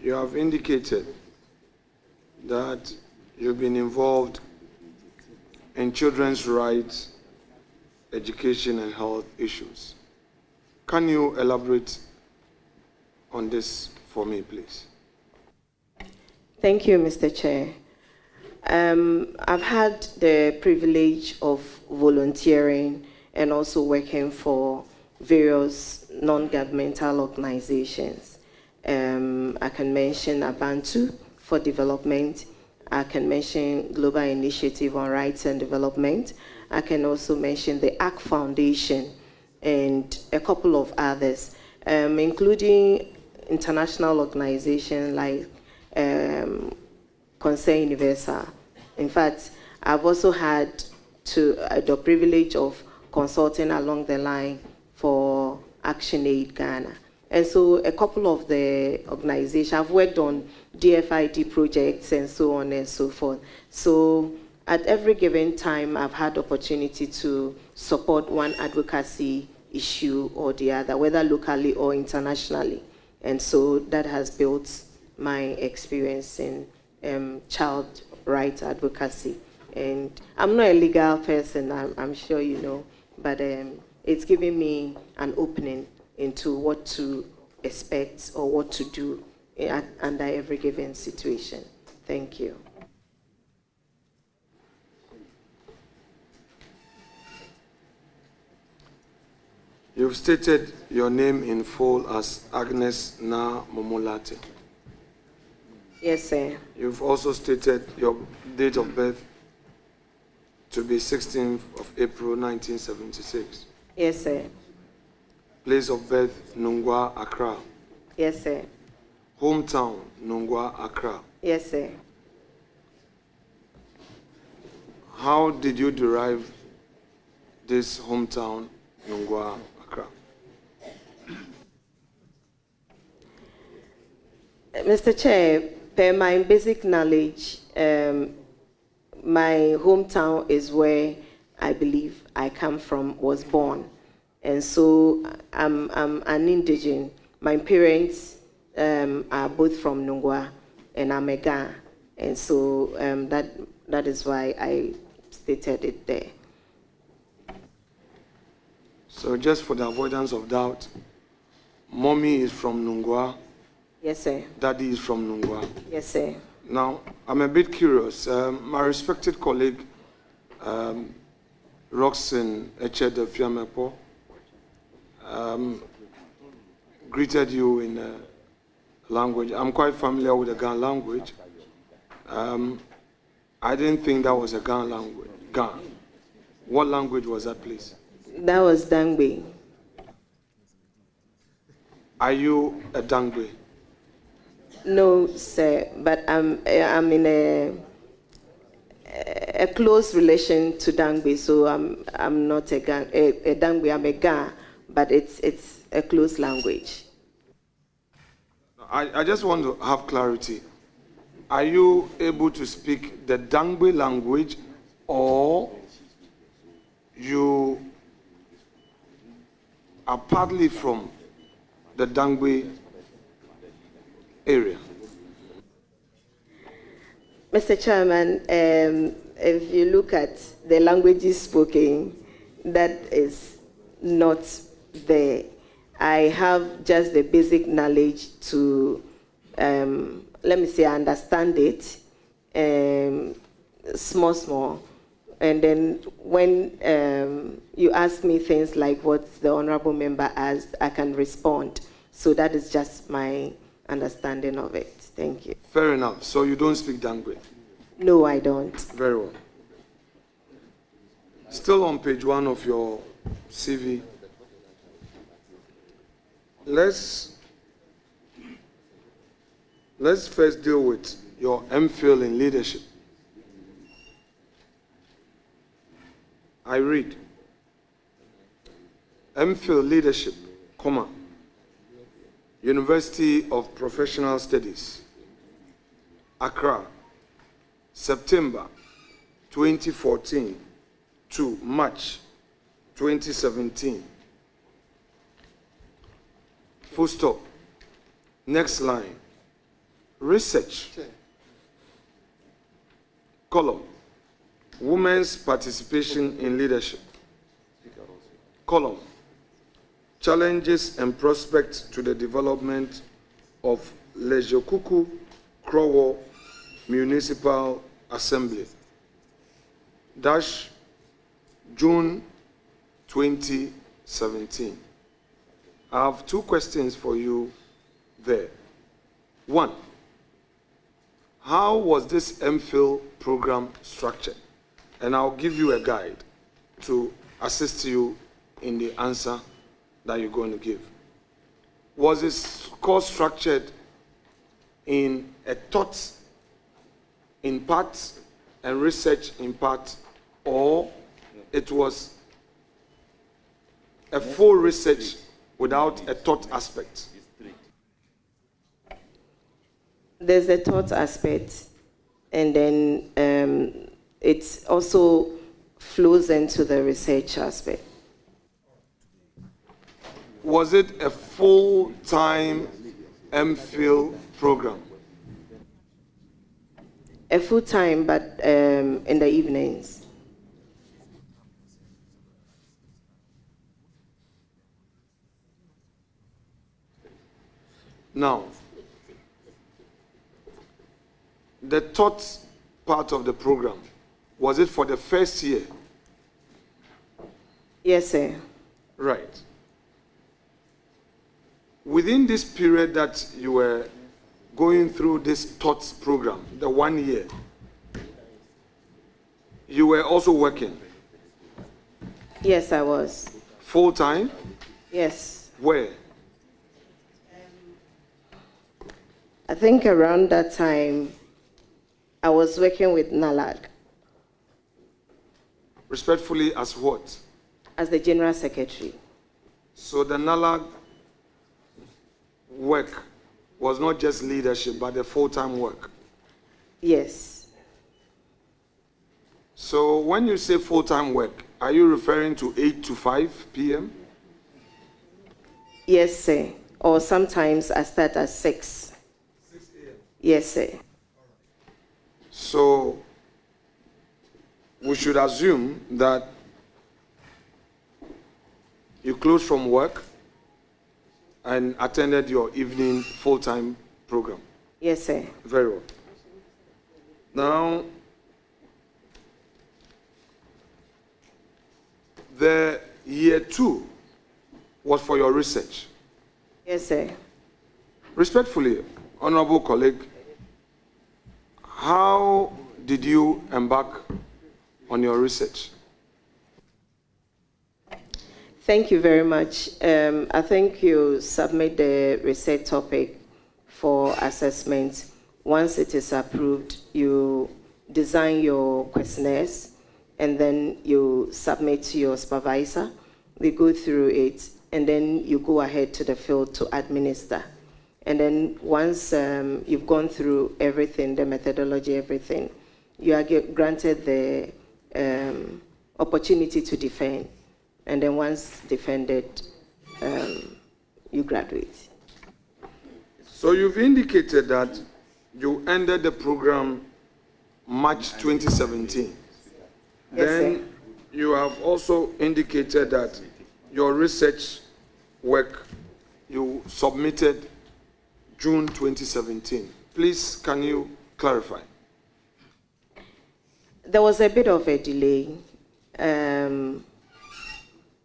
you have indicated that you've been involved in children's rights, education, and health issues. Can you elaborate on this for me, please? Thank you, Mr. Chair. I've had the privilege of volunteering and also working for various non-governmental organizations. I can mention Abantu for development. I can mention Global Initiative on Rights and Development. I can also mention the ACT Foundation and a couple of others, including international organizations like Conseil Universal. In fact, I've also had the privilege of consulting along the line for ActionAid Ghana. And so a couple of the organizations, I've worked on DFID projects and so on and so forth. So at every given time, I've had opportunity to support one advocacy issue or the other, whether locally or internationally. And so that has built my experience in child rights advocacy. And I'm not a legal person, I'm sure you know, but it's giving me an opening into what to expect or what to do under every given situation. Thank you. You've stated your name in full as Agnes Na Momolate. Yes, sir. You've also stated your date of birth to be 16th of April 1976. Yes, sir. Place of birth, Nungwa, Accra. Yes, sir. Hometown, Nungwa, Accra. Yes, sir. How did you derive this hometown, Nungwa, Accra? Mr. Chair, per my basic knowledge, my hometown is where I believe I come from, was born. And so I'm an indigene. My parents are both from Nungwa, and I'm a Ga. And so that is why I stated it there. So just for the avoidance of doubt, mommy is from Nungwa. Yes, sir. Daddy is from Nungwa. Yes, sir. Now, I'm a bit curious. My respected colleague, Roxanne Echede-Fiamepo, greeted you in a language. I'm quite familiar with the Ga language. I didn't think that was a Ga language. Ga. What language was that, please? That was Dangbe. Are you a Dangbe? No, sir, but I'm in a close relation to Dangbe, so I'm not a Dangbe. I'm a Ga, but it's a close language. I just want to have clarity. Are you able to speak the Dangbe language, or you are partly from the Dangbe area? Mr. Chairman, if you look at the languages spoken, that is not there. I have just the basic knowledge to, let me say, understand it, small. And then when you ask me things like what the Honorable Member asked, I can respond. So that is just my understanding of it. Thank you. Fair enough. So you don't speak Dangbe? No, I don't. Very well. Still on page 1 of your CV. Let's first deal with your MPhil in leadership. I read, MPhil leadership, comma, University of Professional Studies, Accra, September 2014 to March 2017. Full stop. Next line. Research. Column. Women's participation in leadership. Column. Challenges and prospects to the development of Lejokuku Krowo Municipal Assembly. Dash June 2017. I have 2 questions for you there. 1, how was this MPhil program structured? And I'll give you a guide to assist you in the answer that you're going to give. Was this course structured in a thought in part and research in part, or it was a full research without a thought aspect? There's a thought aspect, and then it also flows into the research aspect. Was it a full-time MPhil program? A full-time, but in the evenings. Now, the thought part of the program, was it for the first year? Yes, sir. Right. Within this period that you were going through this thoughts program, the 1 year, you were also working? Yes, I was. Full time? Yes. Where? I think around that time, I was working with NALAG. Respectfully, as what? As the General Secretary. So the NALAG work was not just leadership, but the full-time work? Yes. So when you say full-time work, are you referring to 8 to 5 p.m.? Yes, sir. Or sometimes I start at 6. 6 a.m. Yes, sir. So we should assume that you closed from work and attended your evening full-time program. Yes, sir. Very well. Now, the year 2 was for your research. Yes, sir. Respectfully, honorable colleague, how did you embark on your research? Thank you very much. I think you submit the research topic for assessment. Once it is approved, you design your questionnaires, and then you submit to your supervisor. They go through it, and then you go ahead to the field to administer. And then once you've gone through everything, the methodology, everything, you are granted the opportunity to defend. And then once defended, you graduate. So you've indicated that you ended the program March 2017. Yes, Then sir. you have also indicated that your research work you submitted June 2017. Please, can you clarify? There was a bit of a delay.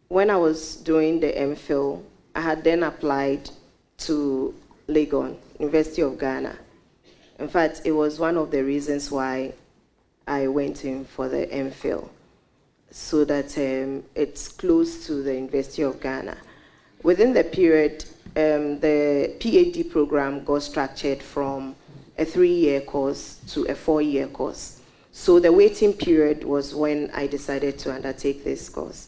When I was doing the MPhil, I had then applied to Legon, University of Ghana. In fact, it was one of the reasons why I went in for the MPhil, so that it's close to the University of Ghana. Within the period, the PhD program got structured from a 3-year course to a 4-year course. So the waiting period was when I decided to undertake this course.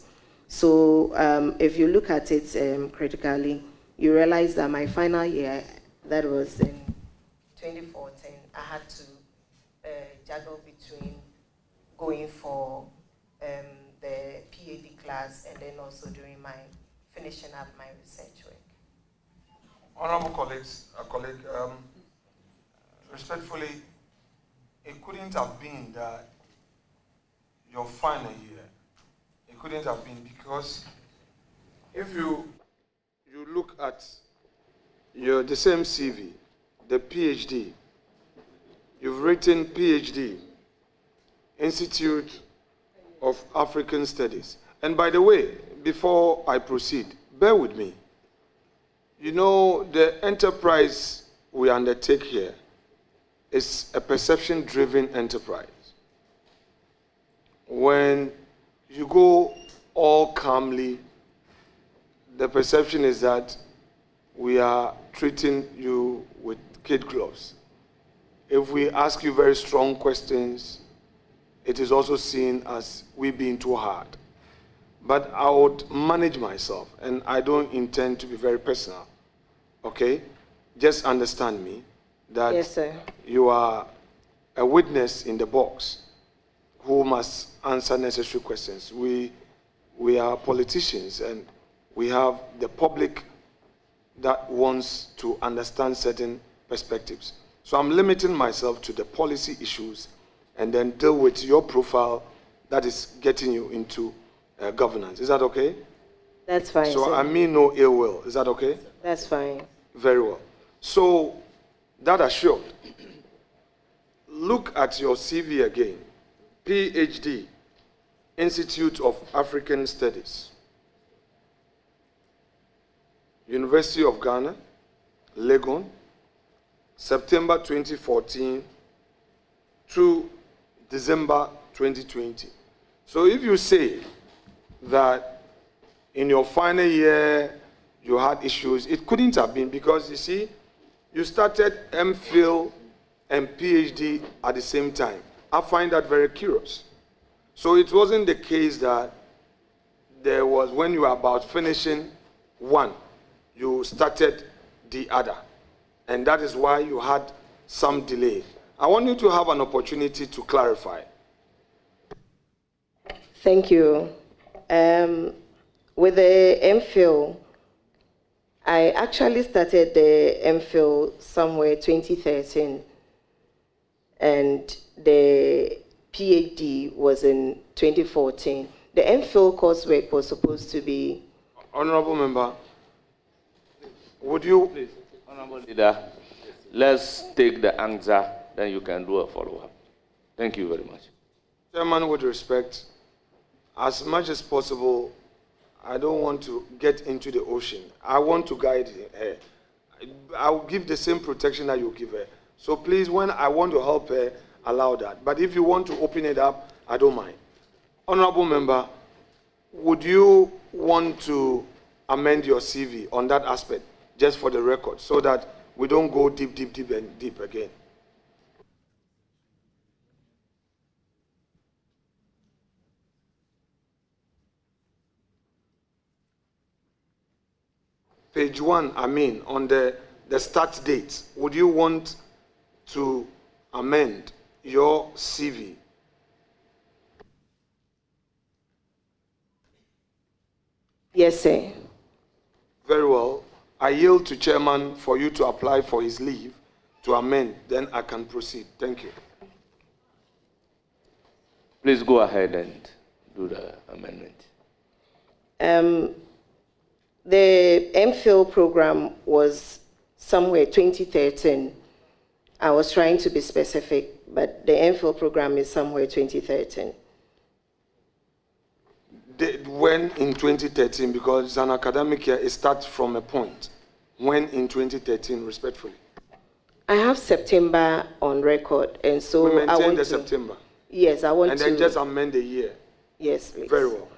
So if you look at it critically, you realize that my final year, that was in 2014, I had to juggle between going for the PhD class and then also doing finishing up my research work. Honorable colleagues, respectfully, it couldn't have been that your final year. It couldn't have been, because if you look at the same CV, the PhD, you've written PhD, Institute of African Studies. And by the way, before I proceed, bear with me. You know, the enterprise we undertake here is a perception-driven enterprise. When you go all calmly, the perception is that we are treating you with kid gloves. If we ask you very strong questions, it is also seen as we being too hard. But I would manage myself, and I don't intend to be very personal, okay? Just understand me, that yes, sir. You are a witness in the box who must answer necessary questions. We are politicians, and we have the public that wants to understand certain perspectives. So I'm limiting myself to the policy issues and then deal with your profile that is getting you into governance. Is that okay? That's fine, So sir. I mean no ill will. Is that okay? That's fine. Very well. So, that assured, look at your CV again. PhD, Institute of African Studies, University of Ghana, Legon, September 2014 to December 2020. So if you say that in your final year you had issues, it couldn't have been, because you see, you started MPhil and PhD at the same time. I find that very curious. So it wasn't the case that there was, when you were about finishing one, you started the other. And that is why you had some delay. I want you to have an opportunity to clarify. Thank you. With the MPhil, I actually started the MPhil somewhere 2013, and the PhD was in 2014. The MPhil coursework was supposed to be... Honorable Member, would you... Please, Honorable Leader, let's take the answer, then you can do a follow-up. Thank you very much. Chairman, with respect, as much as possible, I don't want to get into the ocean. I want to guide her. I'll give the same protection that you give her. So please, when I want to help her, allow that. But if you want to open it up, I don't mind. Honorable Member, would you want to amend your CV on that aspect, just for the record, so that we don't go deep again? Page 1, on the start date, would you want to amend your CV? Yes, sir. Very well. I yield to Chairman for you to apply for his leave to amend, then I can proceed. Thank you. Please go ahead and do the amendment. The MPhil program was somewhere 2013. I was trying to be specific, but the MPhil program is somewhere 2013. When in 2013, because it's an academic year, it starts from a point. When in 2013, respectfully? I have September on record, and so we maintain I want the to, September. Yes, I want to. And then just amend the year. Yes, please. Very well.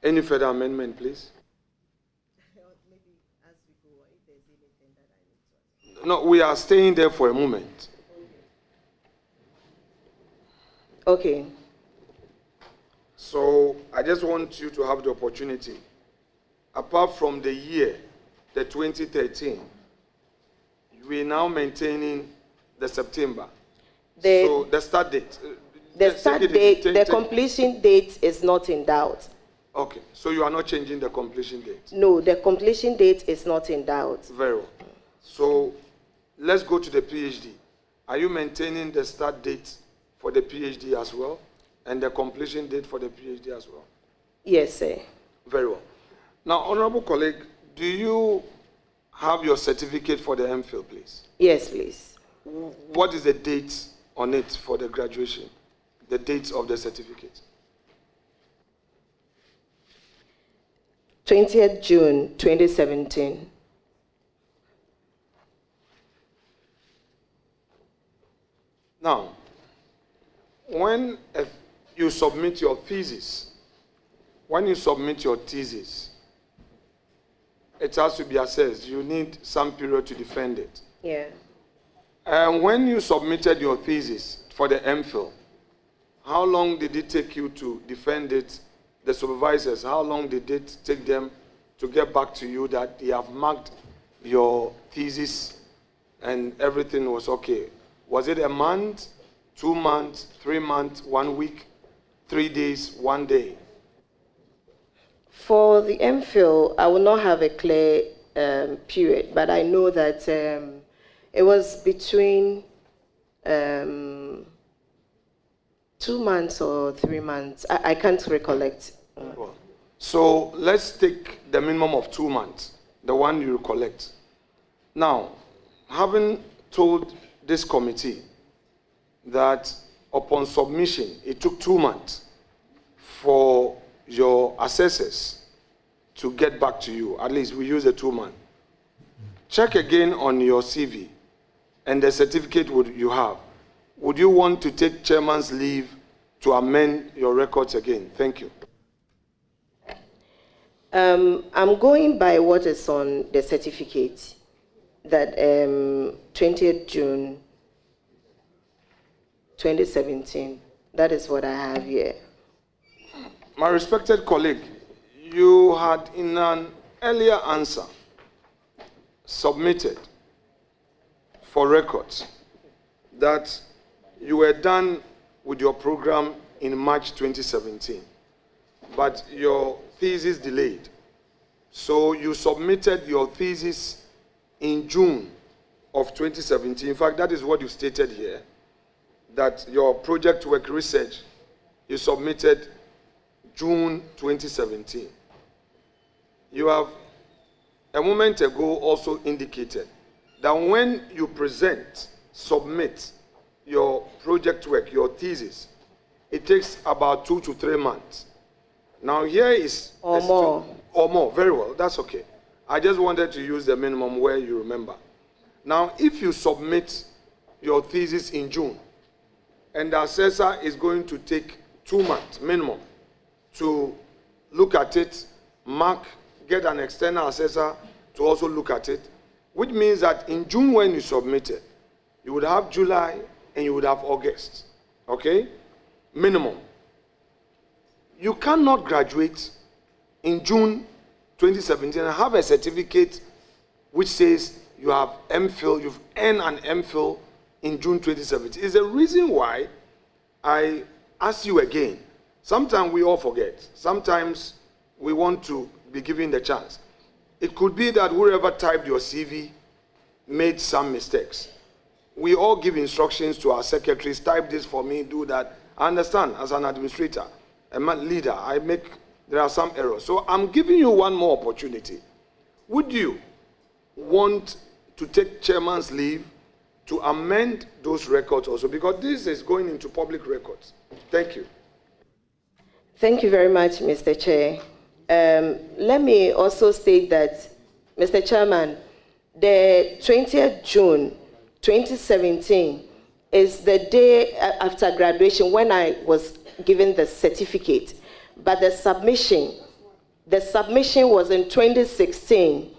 Any further amendment, please? No, we are staying there for a moment. Okay. So I just want you to have the opportunity. Apart from the year, the 2013, we are now maintaining the September. So the start date. The start date, the completion date is not in doubt. Okay, so you are not changing the completion date? No, the completion date is not in doubt. Very well. So let's go to the PhD. Are you maintaining the start date for the PhD as well, and the completion date for the PhD as well? Yes, sir. Very well. Now, honorable colleague, do you have your certificate for the MPhil, please? Yes, please. What is the date on it for the graduation? The date of the certificate? 20th June 2017. Now, when you submit your thesis, it has to be assessed. You need some period to defend it. Yeah. And when you submitted your thesis for the MPhil, how long did it take you to defend it? The supervisors, how long did it take them to get back to you that they have marked your thesis and everything was okay? Was it a month, 2 months, 3 months, 1 week, 3 days, 1 day? For the MPhil, I will not have a clear period, but I know that it was between 2 months or 3 months. I can't recollect. So let's take the minimum of 2 months, the one you recollect. Now, having told this committee that upon submission, it took 2 months for your assessors to get back to you. At least we use a 2 month. Check again on your CV and the certificate you have. Would you want to take chairman's leave to amend your records again? Thank you. I'm going by what is on the certificate, that 20th June 2017. That is what I have here. My respected colleague, you had in an earlier answer submitted for records that you were done with your program in March 2017, but your thesis delayed. So you submitted your thesis in June of 2017. In fact, that is what you stated here, that your project work research you submitted June 2017. You have a moment ago also indicated that when you submit your project work, your thesis, it takes about 2 to 3 months. Now here is... Or more. Or more, very well, that's okay. I just wanted to use the minimum where you remember. Now, if you submit your thesis in June, and the assessor is going to take 2 months minimum to look at it, mark, get an external assessor to also look at it, which means that in June when you submit it, you would have July and you would have August, okay? Minimum. You cannot graduate in June 2017 and have a certificate which says you have MPhil, you've earned an MPhil in June 2017. It's the reason why I ask you again. Sometimes we all forget. Sometimes we want to be given the chance. It could be that whoever typed your CV made some mistakes. We all give instructions to our secretaries, type this for me, do that. I understand, as an administrator, a leader, there are some errors. So I'm giving you one more opportunity. Would you want to take chairman's leave to amend those records also? Because this is going into public records. Thank you. Thank you very much, Mr. Chair. Let me also state that, Mr. Chairman, the 20th June 2017 is the day after graduation when I was given the certificate. But the submission was in 2016.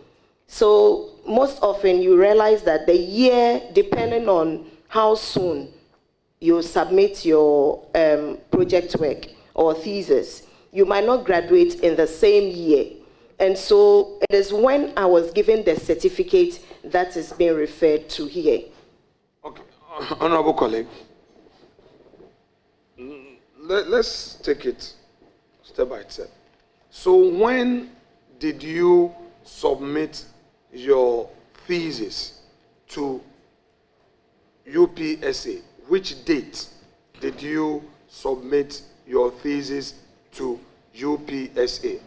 So most often you realize that the year, depending on how soon you submit your project work or thesis, you might not graduate in the same year. And so it is when I was given the certificate that is being referred to here. Okay, honorable colleague, let's take it step by step. So when did you submit your thesis to UPSA? Which date did you submit your thesis to UPSA?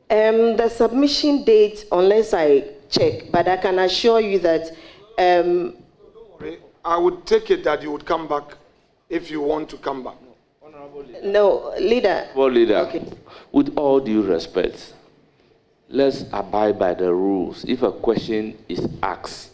The submission date, unless I check, but I can assure you that... Don't worry. I would take it that you would come back if you want to come back. No, leader. Well, leader, okay. With all due respect, let's abide by the rules. If a question is asked,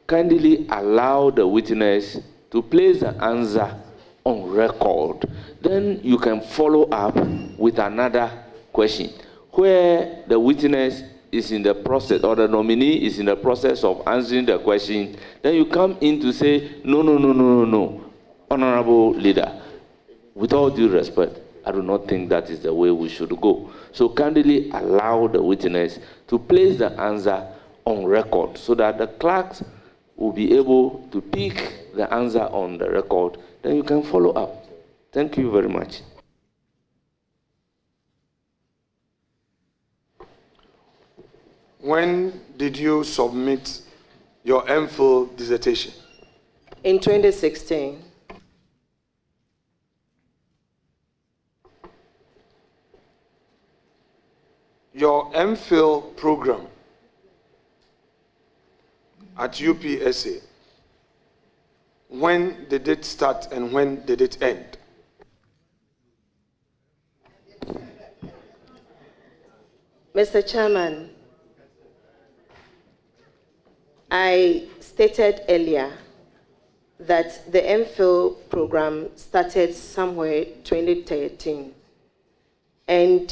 kindly allow the witness to place the answer on record. Then you can follow up with another question where the witness is in the process, or the nominee is in the process of answering the question. Then you come in to say, no, honorable leader. With all due respect, I do not think that is the way we should go. So kindly allow the witness to place the answer on record so that the clerks will be able to pick the answer on the record. Then you can follow up. Thank you very much. When did you submit your MPhil dissertation? In 2016. Your MPhil program at UPSA, when did it start and when did it end? Mr. Chairman, I stated earlier that the MPhil program started somewhere 2013. And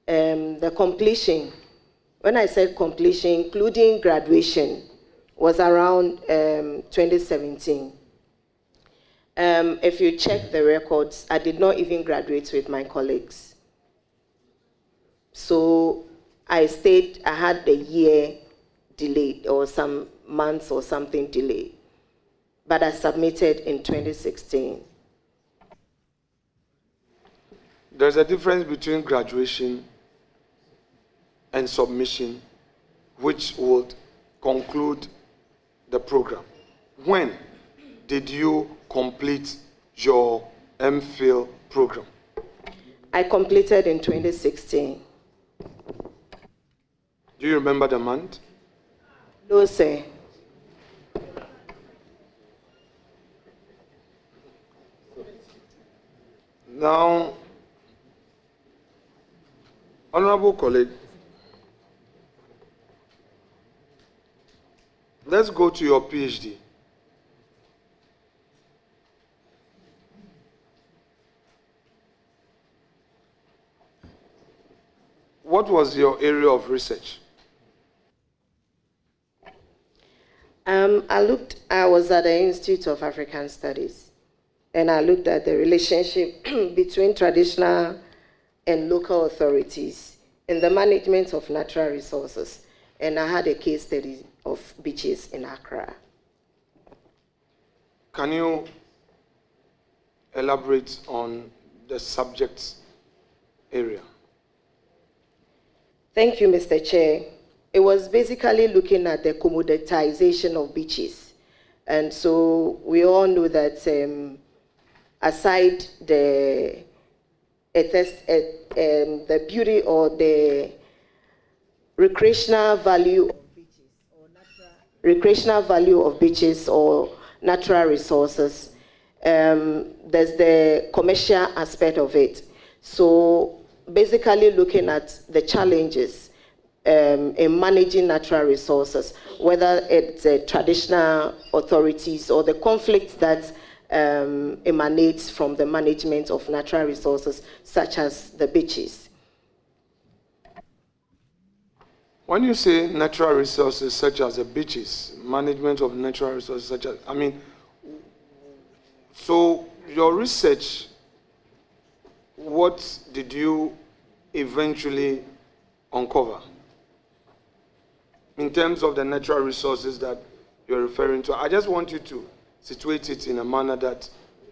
the completion, when I said completion, including graduation, was around 2017. If you check the records, I did not even graduate with my colleagues. So I stayed, I had a year delay or some months or something delay. But I submitted in 2016. There's a difference between graduation and submission, which would conclude the program. When did you complete your MPhil program? I completed in 2016. Do you remember the month? No, sir. Now, honorable colleague, let's go to your PhD. What was your area of research? I was at the Institute of African Studies, and I looked at the relationship between traditional and local authorities in the management of natural resources. And I had a case study of beaches in Accra. Can you elaborate on the subject area? Thank you, Mr. Chair. It was basically looking at the commoditization of beaches. And so we all know that aside the beauty or the recreational value of beaches or natural resources, there's the commercial aspect of it. So basically looking at the challenges in managing natural resources, whether it's traditional authorities or the conflicts that emanates from the management of natural resources, such as the beaches. When you say natural resources such as the beaches, management of natural resources such as, so your research, what did you eventually uncover in terms of the natural resources that you're referring to? I just want you to situate it in a manner that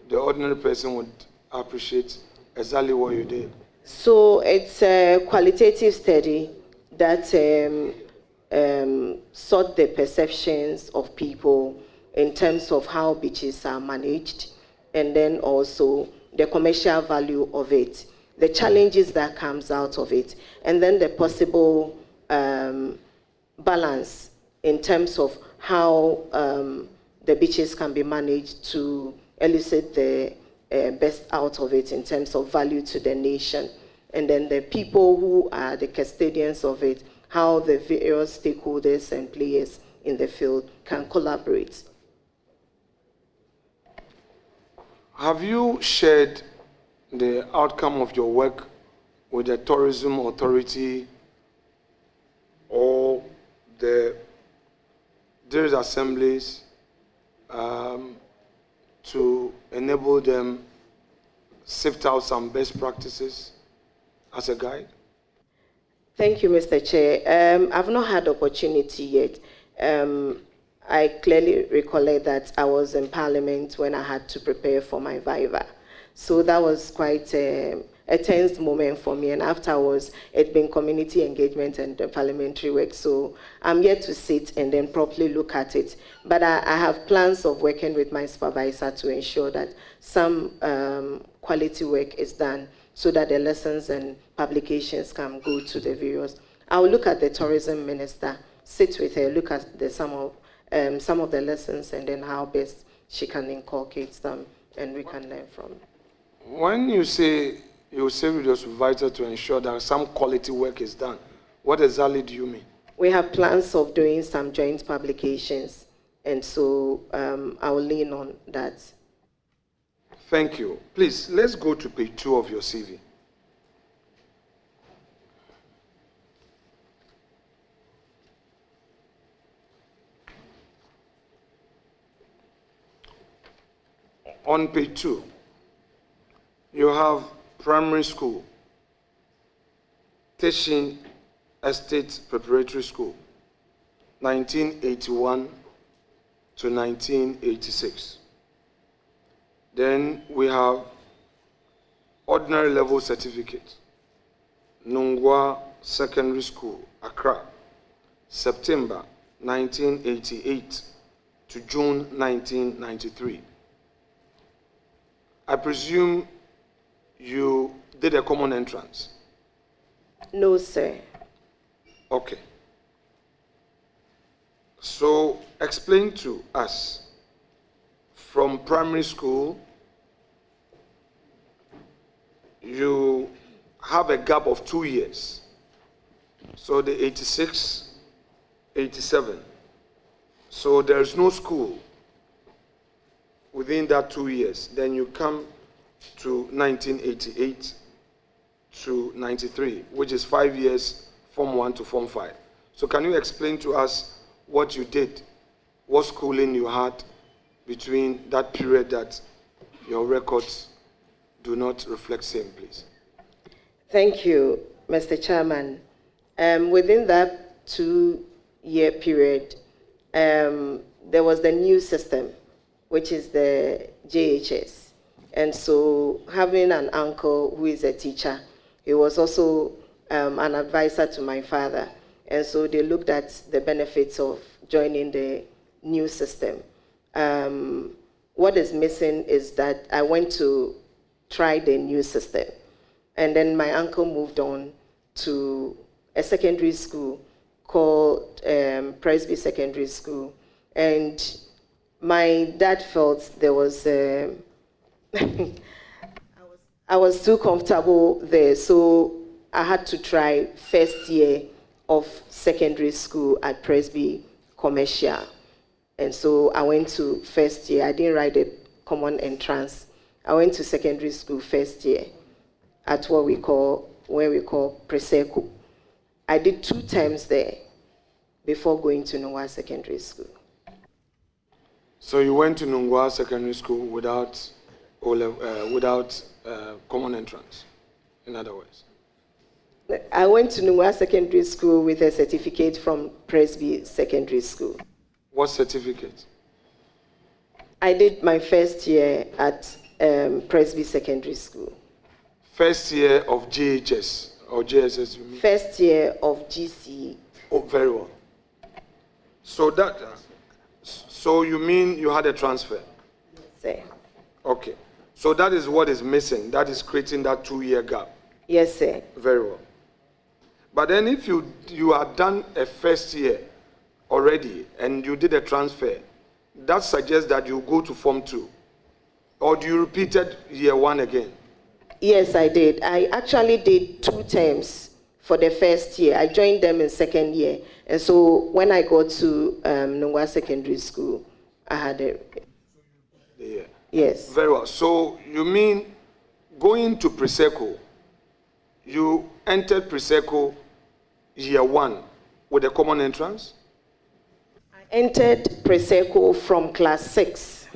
the ordinary person would appreciate exactly what you did. So it's a qualitative study that sought the perceptions of people in terms of how beaches are managed, and then also the commercial value of it, the challenges that comes out of it, and then the possible balance in terms of how the beaches can be managed to elicit the best out of it in terms of value to the nation. And then the people who are the custodians of it, how the various stakeholders and players in the field can collaborate. Have you shared the outcome of your work with the tourism authority or the various assemblies to enable them sift out some best practices as a guide? Thank you, Mr. Chair. I've not had opportunity yet. I clearly recollect that I was in Parliament when I had to prepare for my Viva. So that was quite a tense moment for me. And afterwards, it's been community engagement and parliamentary work. So I'm yet to sit and then properly look at it. But I have plans of working with my supervisor to ensure that some quality work is done so that the lessons and publications can go to the various. I'll look at the tourism minister, sit with her, look at some of the lessons and then how best she can inculcate them and we can learn from it. When you say you say with your supervisor to ensure that some quality work is done, what exactly do you mean? We have plans of doing some joint publications, and so I will lean on that. Thank you. Please, let's go to page 2 of your CV. On page 2, you have primary school, Teshin Estate Preparatory School, 1981 to 1986. Then we have ordinary level certificate, Nungwa Secondary School, Accra, September 1988 to June 1993. I presume you did a common entrance? No, sir. Okay. So explain to us, from primary school, you have a gap of 2 years. So the 86, 87. So there's no school within that 2 years. Then you come to 1988 to 93, which is 5 years, Form 1 to Form 5. So can you explain to us what you did, what schooling you had between that period that your records do not reflect same, please? Thank you, Mr. Chairman. Within that 2-year period, there was the new system, which is the JHS. And so having an uncle who is a teacher, he was also an advisor to my father. And so they looked at the benefits of joining the new system. What is missing is that I went to try the new system. And then my uncle moved on to a secondary school called Presby Secondary School. And my dad felt there was, I was too comfortable there, so I had to try first year of secondary school at Presby Commercial. And so I went to first year. I didn't write the common entrance. I went to secondary school first year at where we call Preseko. I did 2 terms there before going to Nungwa Secondary School. So you went to Nungwa Secondary School without common entrance, in other words? I went to Nungwa Secondary School with a certificate from Presby Secondary School. What certificate? I did my first year at Presby Secondary School. First year of JHS or JSS, you mean? First year of GC. Oh, very well. So so you mean you had a transfer? Sir. Okay. So that is what is missing. That is creating that 2-year gap. Yes, sir. Very well. But then if you had done a first year already and you did a transfer, that suggests that you go to Form 2. Or do you repeated year 1 again? Yes, I did. I actually did 2 terms for the first year. I joined them in second year. And so when I got to Nungwa Secondary School, I had a... Yeah. Yes. Very well. So you mean going to Preseko, you entered Preseko year 1 with a common entrance? I entered Preseko from class 6.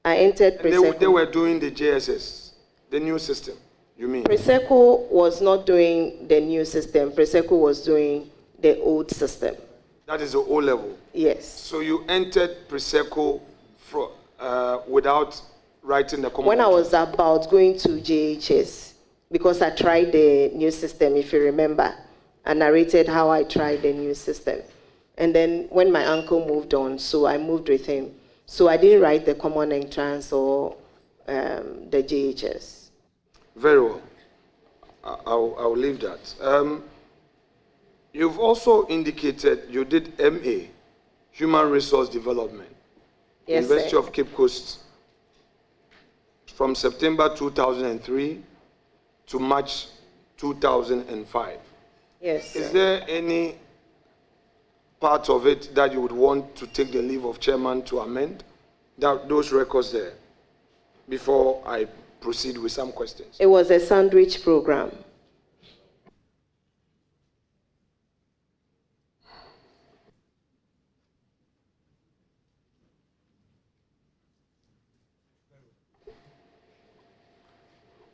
I entered Preseko. They were doing the JSS, the new system, you mean? Preseko was not doing the new system. Preseko was doing the old system. That is the O level? Yes. So you entered Preseko without writing the common When entrance? I was about going to JHS, because I tried the new system, if you remember, I narrated how I tried the new system. And then when my uncle moved on, so I moved with him. So I didn't write the common entrance or the JHS. Very well. I'll leave that. You've also indicated you did MA, Human Resource Development, Yes, University sir. of Cape Coast, from September 2003 to March 2005. Yes, sir. Is there any part of it that you would want to take the leave of chairman to amend those records there before I proceed with some questions? It was a sandwich program.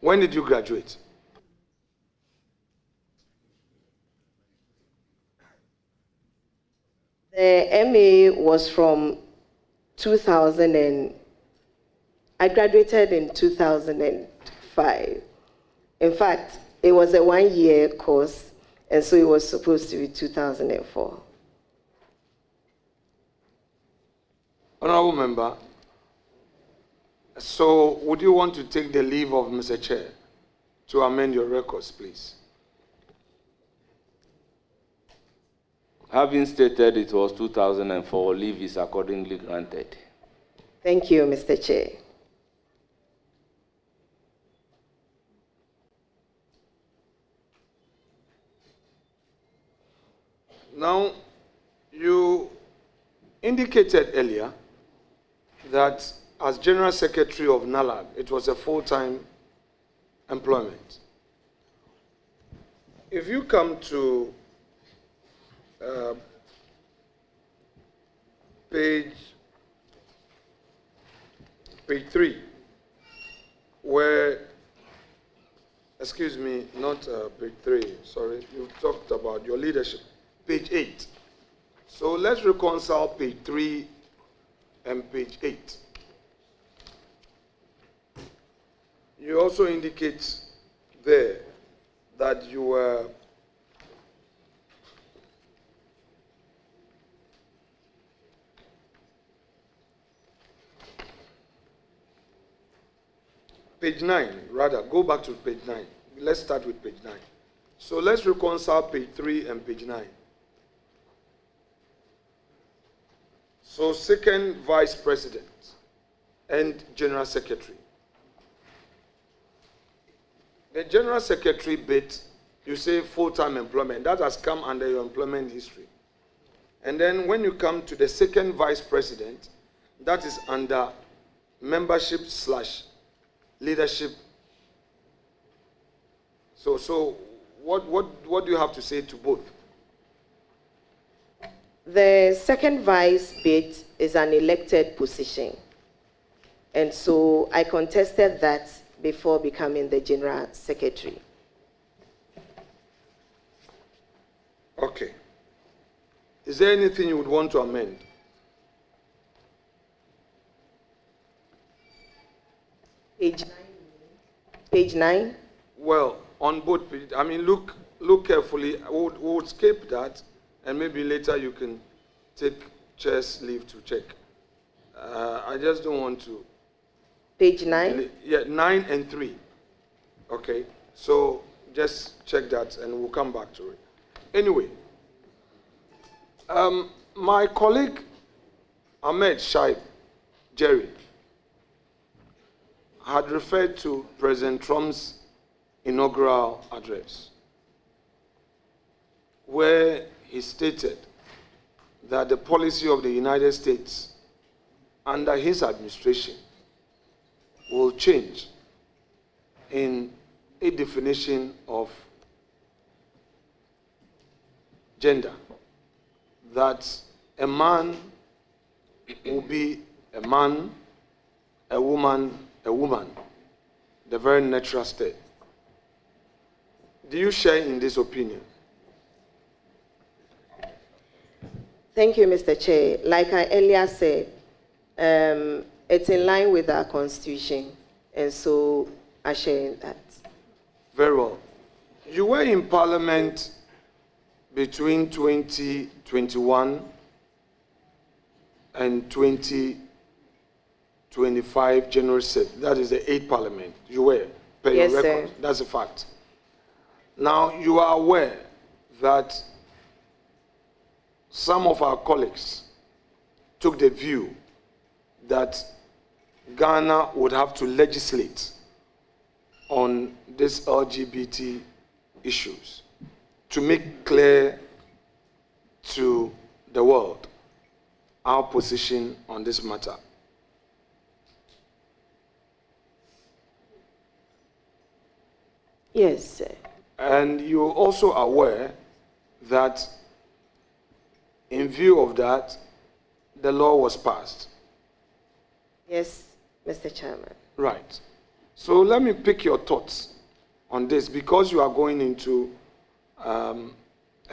When did you graduate? The MA was from 2000 and I graduated in 2005. In fact, it was a 1-year course, And so it was supposed to be 2004. Honorable Member, so would you want to take the leave of Mr. Chair to amend your records, please? Having stated it was 2004, leave is accordingly granted. Thank you, Mr. Chair. Now, you indicated earlier that as General Secretary of NALAD, it was a full-time employment. If you come to page 3, where, excuse me, not page 3, sorry, you talked about your leadership, page 8. So let's reconcile page 3 and page 8. You also indicate there that you were page 9, rather, go back to page 9. Let's start with page 9. So let's reconcile page 3 and page 9. So second vice president and general secretary. The general secretary bit, you say full-time employment. That has come under your employment history. And then when you come to the second vice president, that is under membership/leadership. So what do you have to say to both? The second vice bit is an elected position. And so I contested that before becoming the general secretary. Okay. Is there anything you would want to amend? Page 9. Page 9? Well, on both pages, I mean, look carefully. We would skip that, and maybe later you can take chair's leave to check. I just don't want to. Page 9? Yeah, 9 and 3. Okay, so just check that, and we'll come back to it. Anyway, my colleague Ahmed Shaib Jerry had referred to President Trump's inaugural address, where he stated that the policy of the United States under his administration will change in a definition of gender, that a man will be a man, a woman, the very natural state. Do you share in this opinion? Thank you, Mr. Chair. Like I earlier said, it's in line with our Constitution, and so I share in that. Very well. You were in Parliament between 2021 and 2025 January 6th. That is the 8th Parliament. You were, per yes, your record. Sir. That's a fact. Now, you are aware that some of our colleagues took the view that Ghana would have to legislate on these LGBT issues to make clear to the world our position on this matter. Yes, sir. And you're also aware that in view of that, the law was passed. Yes, Mr. Chairman. Right. So let me pick your thoughts on this, because you are going into a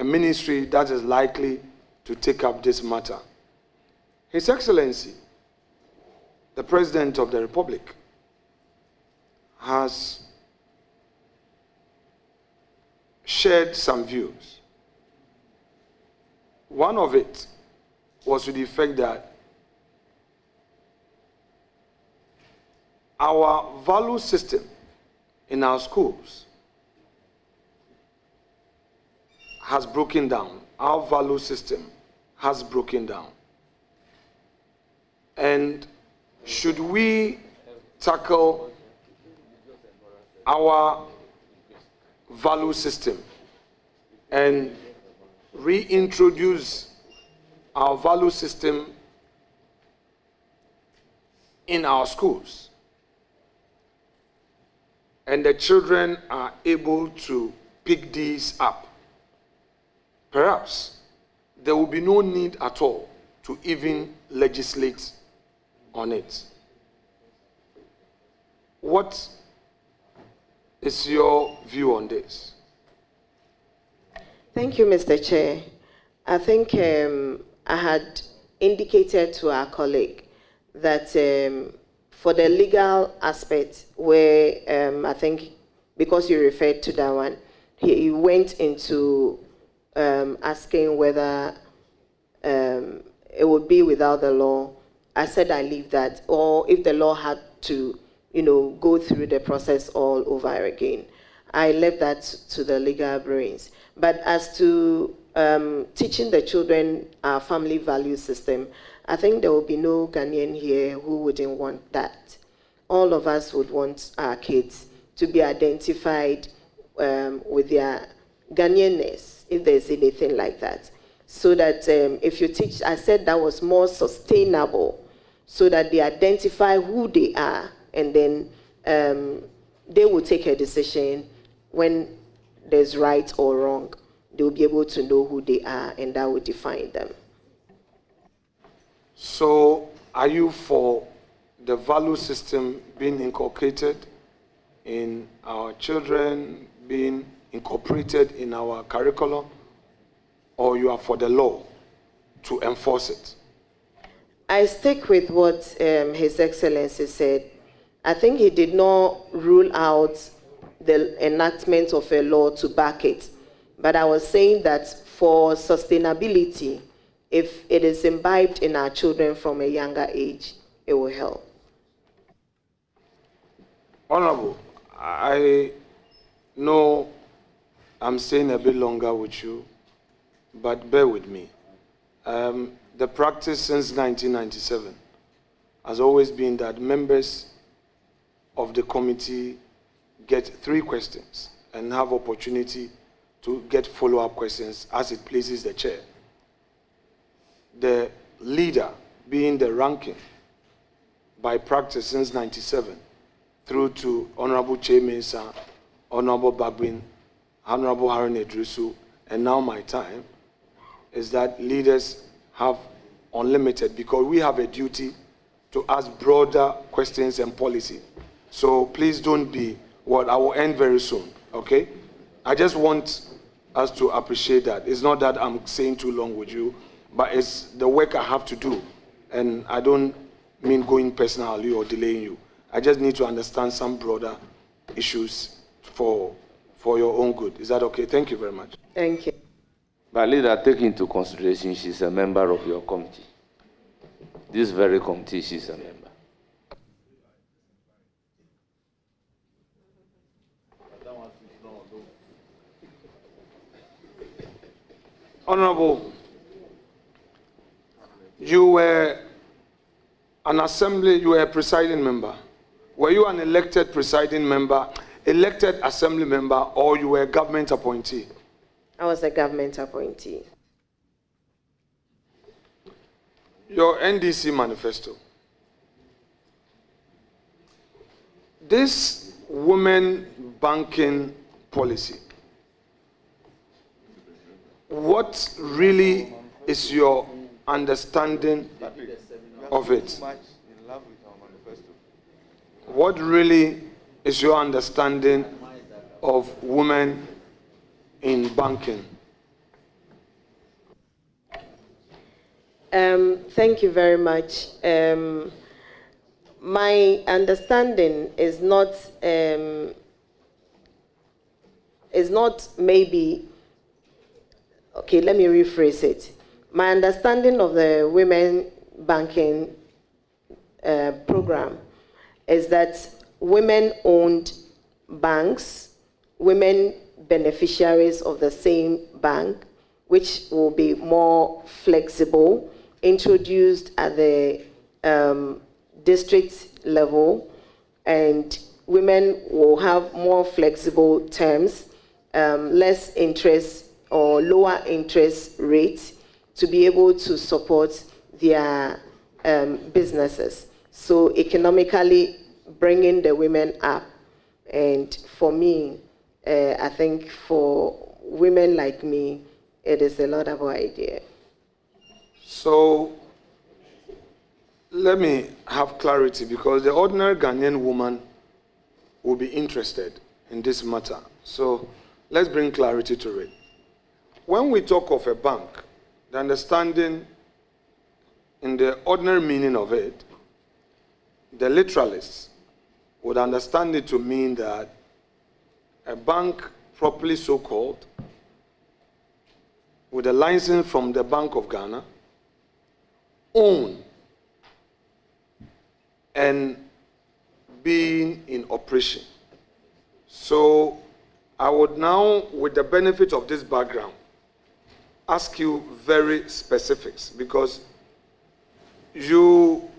ministry that is likely to take up this matter. His Excellency, the President of the Republic, has shared some views. One of it was to the effect that our value system in our schools has broken down. Our value system has broken down. And should we tackle our value system and reintroduce our value system in our schools, and the children are able to pick these up, perhaps there will be no need at all to even legislate on it. What is your view on this? Thank you, Mr. Chair. I think I had indicated to our colleague that for the legal aspect, where I think because you referred to that one, he went into asking whether it would be without the law. I said I leave that, or if the law had to, go through the process all over again. I left that to the legal brains. But as to teaching the children our family value system, I think there will be no Ghanaian here who wouldn't want that. All of us would want our kids to be identified with their Ghanaianness, if there's anything like that. So that if you teach, I said that was more sustainable, so that they identify who they are, and then they will take a decision when there's right or wrong. They will be able to know who they are, and that will define them. So, are you for the value system being inculcated in our children, being incorporated in our curriculum, or you are for the law to enforce it? I stick with what His Excellency said. I think he did not rule out the enactment of a law to back it. But I was saying that for sustainability, if it is imbibed in our children from a younger age, it will help. Honorable, I know I'm staying a bit longer with you, but bear with me. The practice since 1997 has always been that members of the committee get 3 questions and have opportunity to get follow-up questions as it pleases the chair. The leader being the ranking by practice since 97 through to Honorable Che Mensah, Honorable Bagwin, Honorable Harun Edrusu, and now my time, is that leaders have unlimited, because we have a duty to ask broader questions and policy. So please don't be what I will end very soon, okay? I just want us to appreciate that. It's not that I'm saying too long with you, but it's the work I have to do. And I don't mean going personally or delaying you. I just need to understand some broader issues for your own good. Is that okay? Thank you very much. Thank you. But leader, take into consideration she's a member of your committee. This very committee, she's a member. Honorable, you were an assembly, you were a presiding member. Were you an elected presiding member, elected assembly member, or you were a government appointee? I was a government appointee. Your NDC manifesto. This women banking policy, what really is your understanding of it? What really is your understanding of women in banking? Thank you very much. My understanding is not is not maybe, okay, let me rephrase it. My understanding of the women banking program is that women-owned banks, women beneficiaries of the same bank, which will be more flexible, introduced at the district level, and women will have more flexible terms, less interest or lower interest rates to be able to support their businesses. So economically bringing the women up. And for me, I think for women like me, it is a laudable idea. So let me have clarity, because the ordinary Ghanaian woman will be interested in this matter. So let's bring clarity to it. When we talk of a bank, the understanding in the ordinary meaning of it, the literalists would understand it to mean that a bank, properly so called, with a license from the Bank of Ghana, own and being in operation. So I would now, with the benefit of this background, ask you very specifics, because you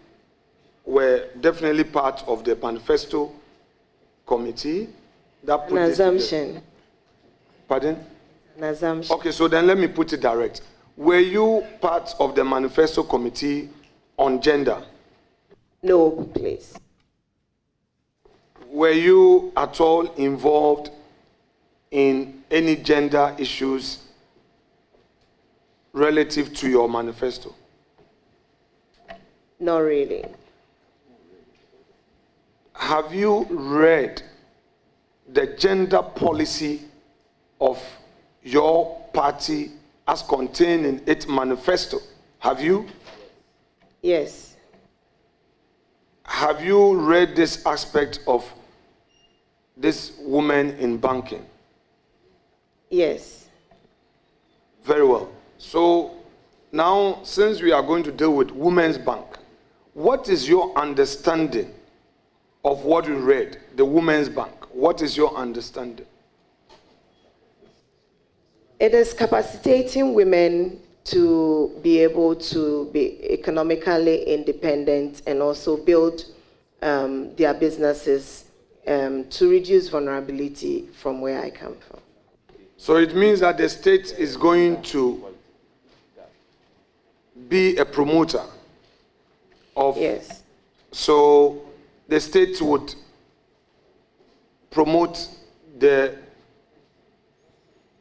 were definitely part of the manifesto committee that put An assumption. Together. Pardon? An assumption. Okay, so then let me put it direct. Were you part of the manifesto committee on gender? No, please. Were you at all involved in any gender issues relative to your manifesto? Not really. Have you read the gender policy of your party as contained in its manifesto? Have you? Yes. Have you read this aspect of this woman in banking? Yes. Very well. So now, since we are going to deal with Women's Bank, what is your understanding of what you read, the Women's Bank? What is your understanding? It is capacitating women to be able to be economically independent and also build their businesses to reduce vulnerability from where I come from. So it means that the state is going to be a promoter of... Yes. So the state would promote the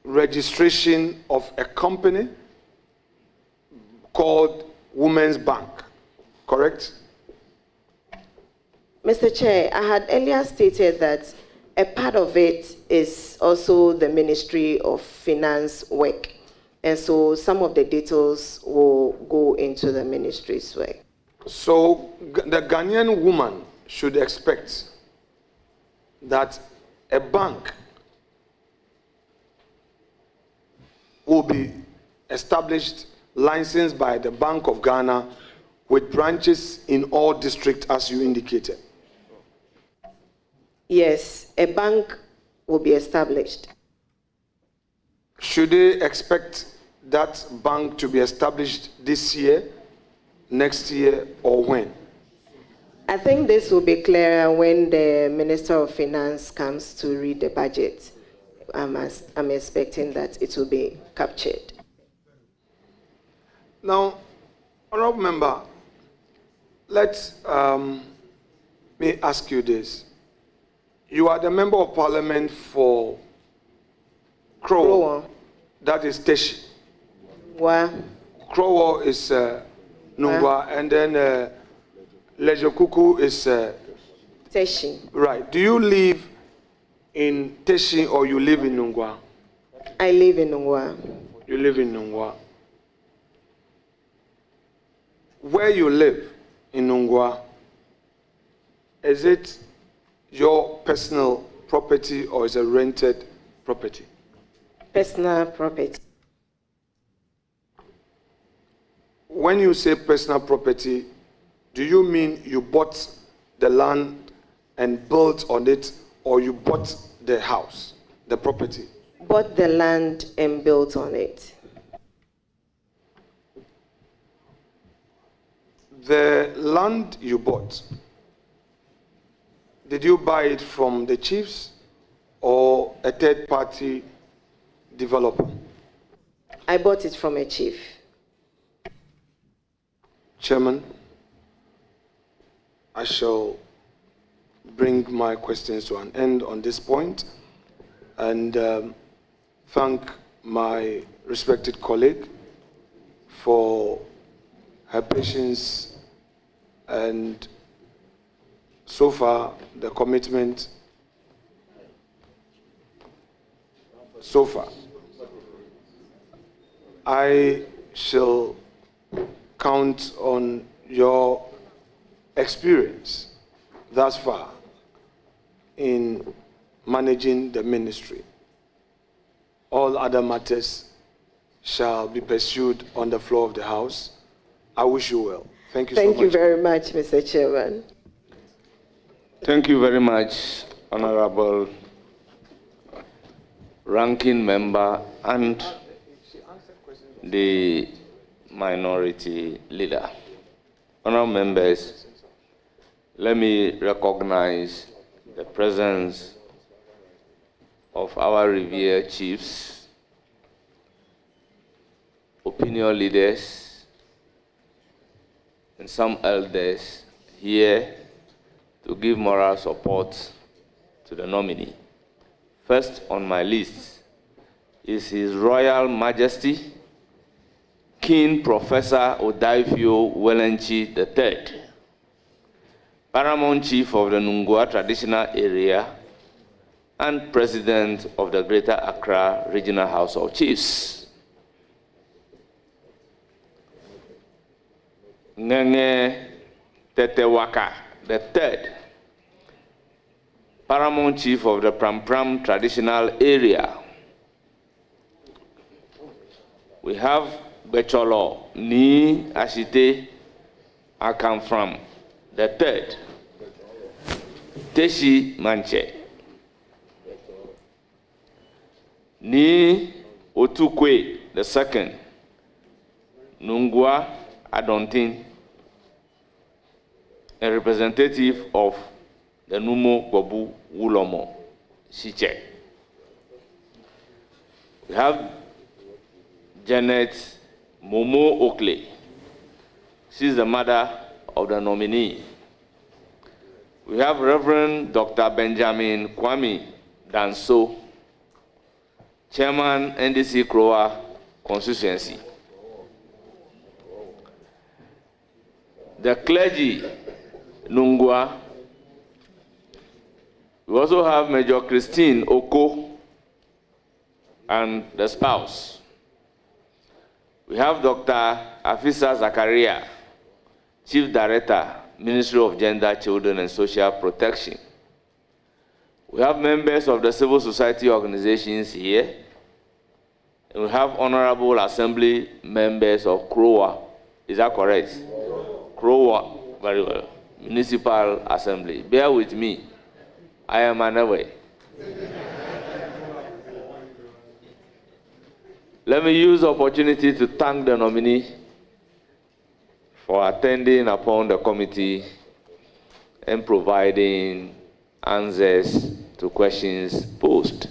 registration of a company called Women's Bank, correct? Mr. Chair, I had earlier stated that a part of it is also the Ministry of Finance work. And so some of the details will go into the ministry's work. So the Ghanaian woman should expect that a bank will be established, licensed by the Bank of Ghana, with branches in all districts as you indicated. Yes, a bank will be established. Should they expect that bank to be established this year, next year, or when? I think this will be clearer when the Minister of Finance comes to read the budget. I'm expecting that it will be captured. Now, Honourable Member, let me ask you this. You are the Member of Parliament for Krowo. That is Teshi. Wow. Krowo is Nungwa, and then Lejokuku is... Teshi. Right. Do you live in Teshi or you live in Nungwa? I live in Nungwa. You live in Nungwa. Where you live in Nungwa, is it your personal property or is it rented property? Personal property. When you say personal property, do you mean you bought the land and built on it, or you bought the house, the property? Bought the land and built on it. The land you bought, did you buy it from the chiefs or a third-party developer? I bought it from a chief. Chairman, I shall bring my questions to an end on this point and thank my respected colleague for her patience and so far the commitment so far. I shall count on your experience thus far in managing the ministry. All other matters shall be pursued on the floor of the House. I wish you well. Thank you so much. Thank you very much, Mr. Chairman. Thank you very much, Honorable Ranking Member and the Minority Leader. Honorable members, let me recognize the presence of our revered chiefs, opinion leaders, and some elders here to give moral support to the nominee. First on my list is His Royal Majesty, King Professor Odaifio Wellenchi III, Paramount Chief of the Nungua Traditional Area and President of the Greater Accra Regional House of Chiefs. Ngenge Tetewaka III, Paramount Chief of the Pram Traditional Area. We have Becholo Ni Ashite Akamfram III, Teshi Manche, Ni Otukwe II, Nungua Adontin, a representative of the Numo Bobu Wulomo Shiche. We have Janet Momo Oakley. She's the mother of the nominee. We have Reverend Dr. Benjamin Kwame Danso, Chairman NDC Kroa Constituency. The clergy, Nungua. We also have Major Christine Oko and the spouse. We have Dr. Afisa Zakaria, Chief Director, Ministry of Gender, Children and Social Protection. We have members of the civil society organizations here. And we have Honorable Assembly members of Kroa. Is that correct? Kroa, very well. Municipal Assembly. Bear with me. I am unaware. Let me use the opportunity to thank the nominee for attending upon the committee and providing answers to questions posed.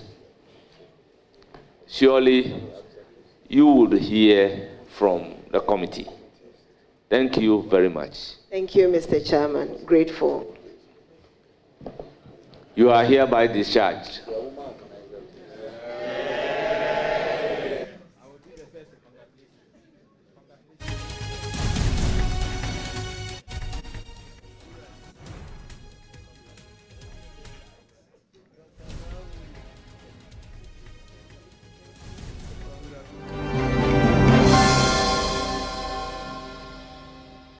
Surely, you would hear from the committee. Thank you very much. Thank you, Mr. Chairman. Grateful. You are hereby discharged.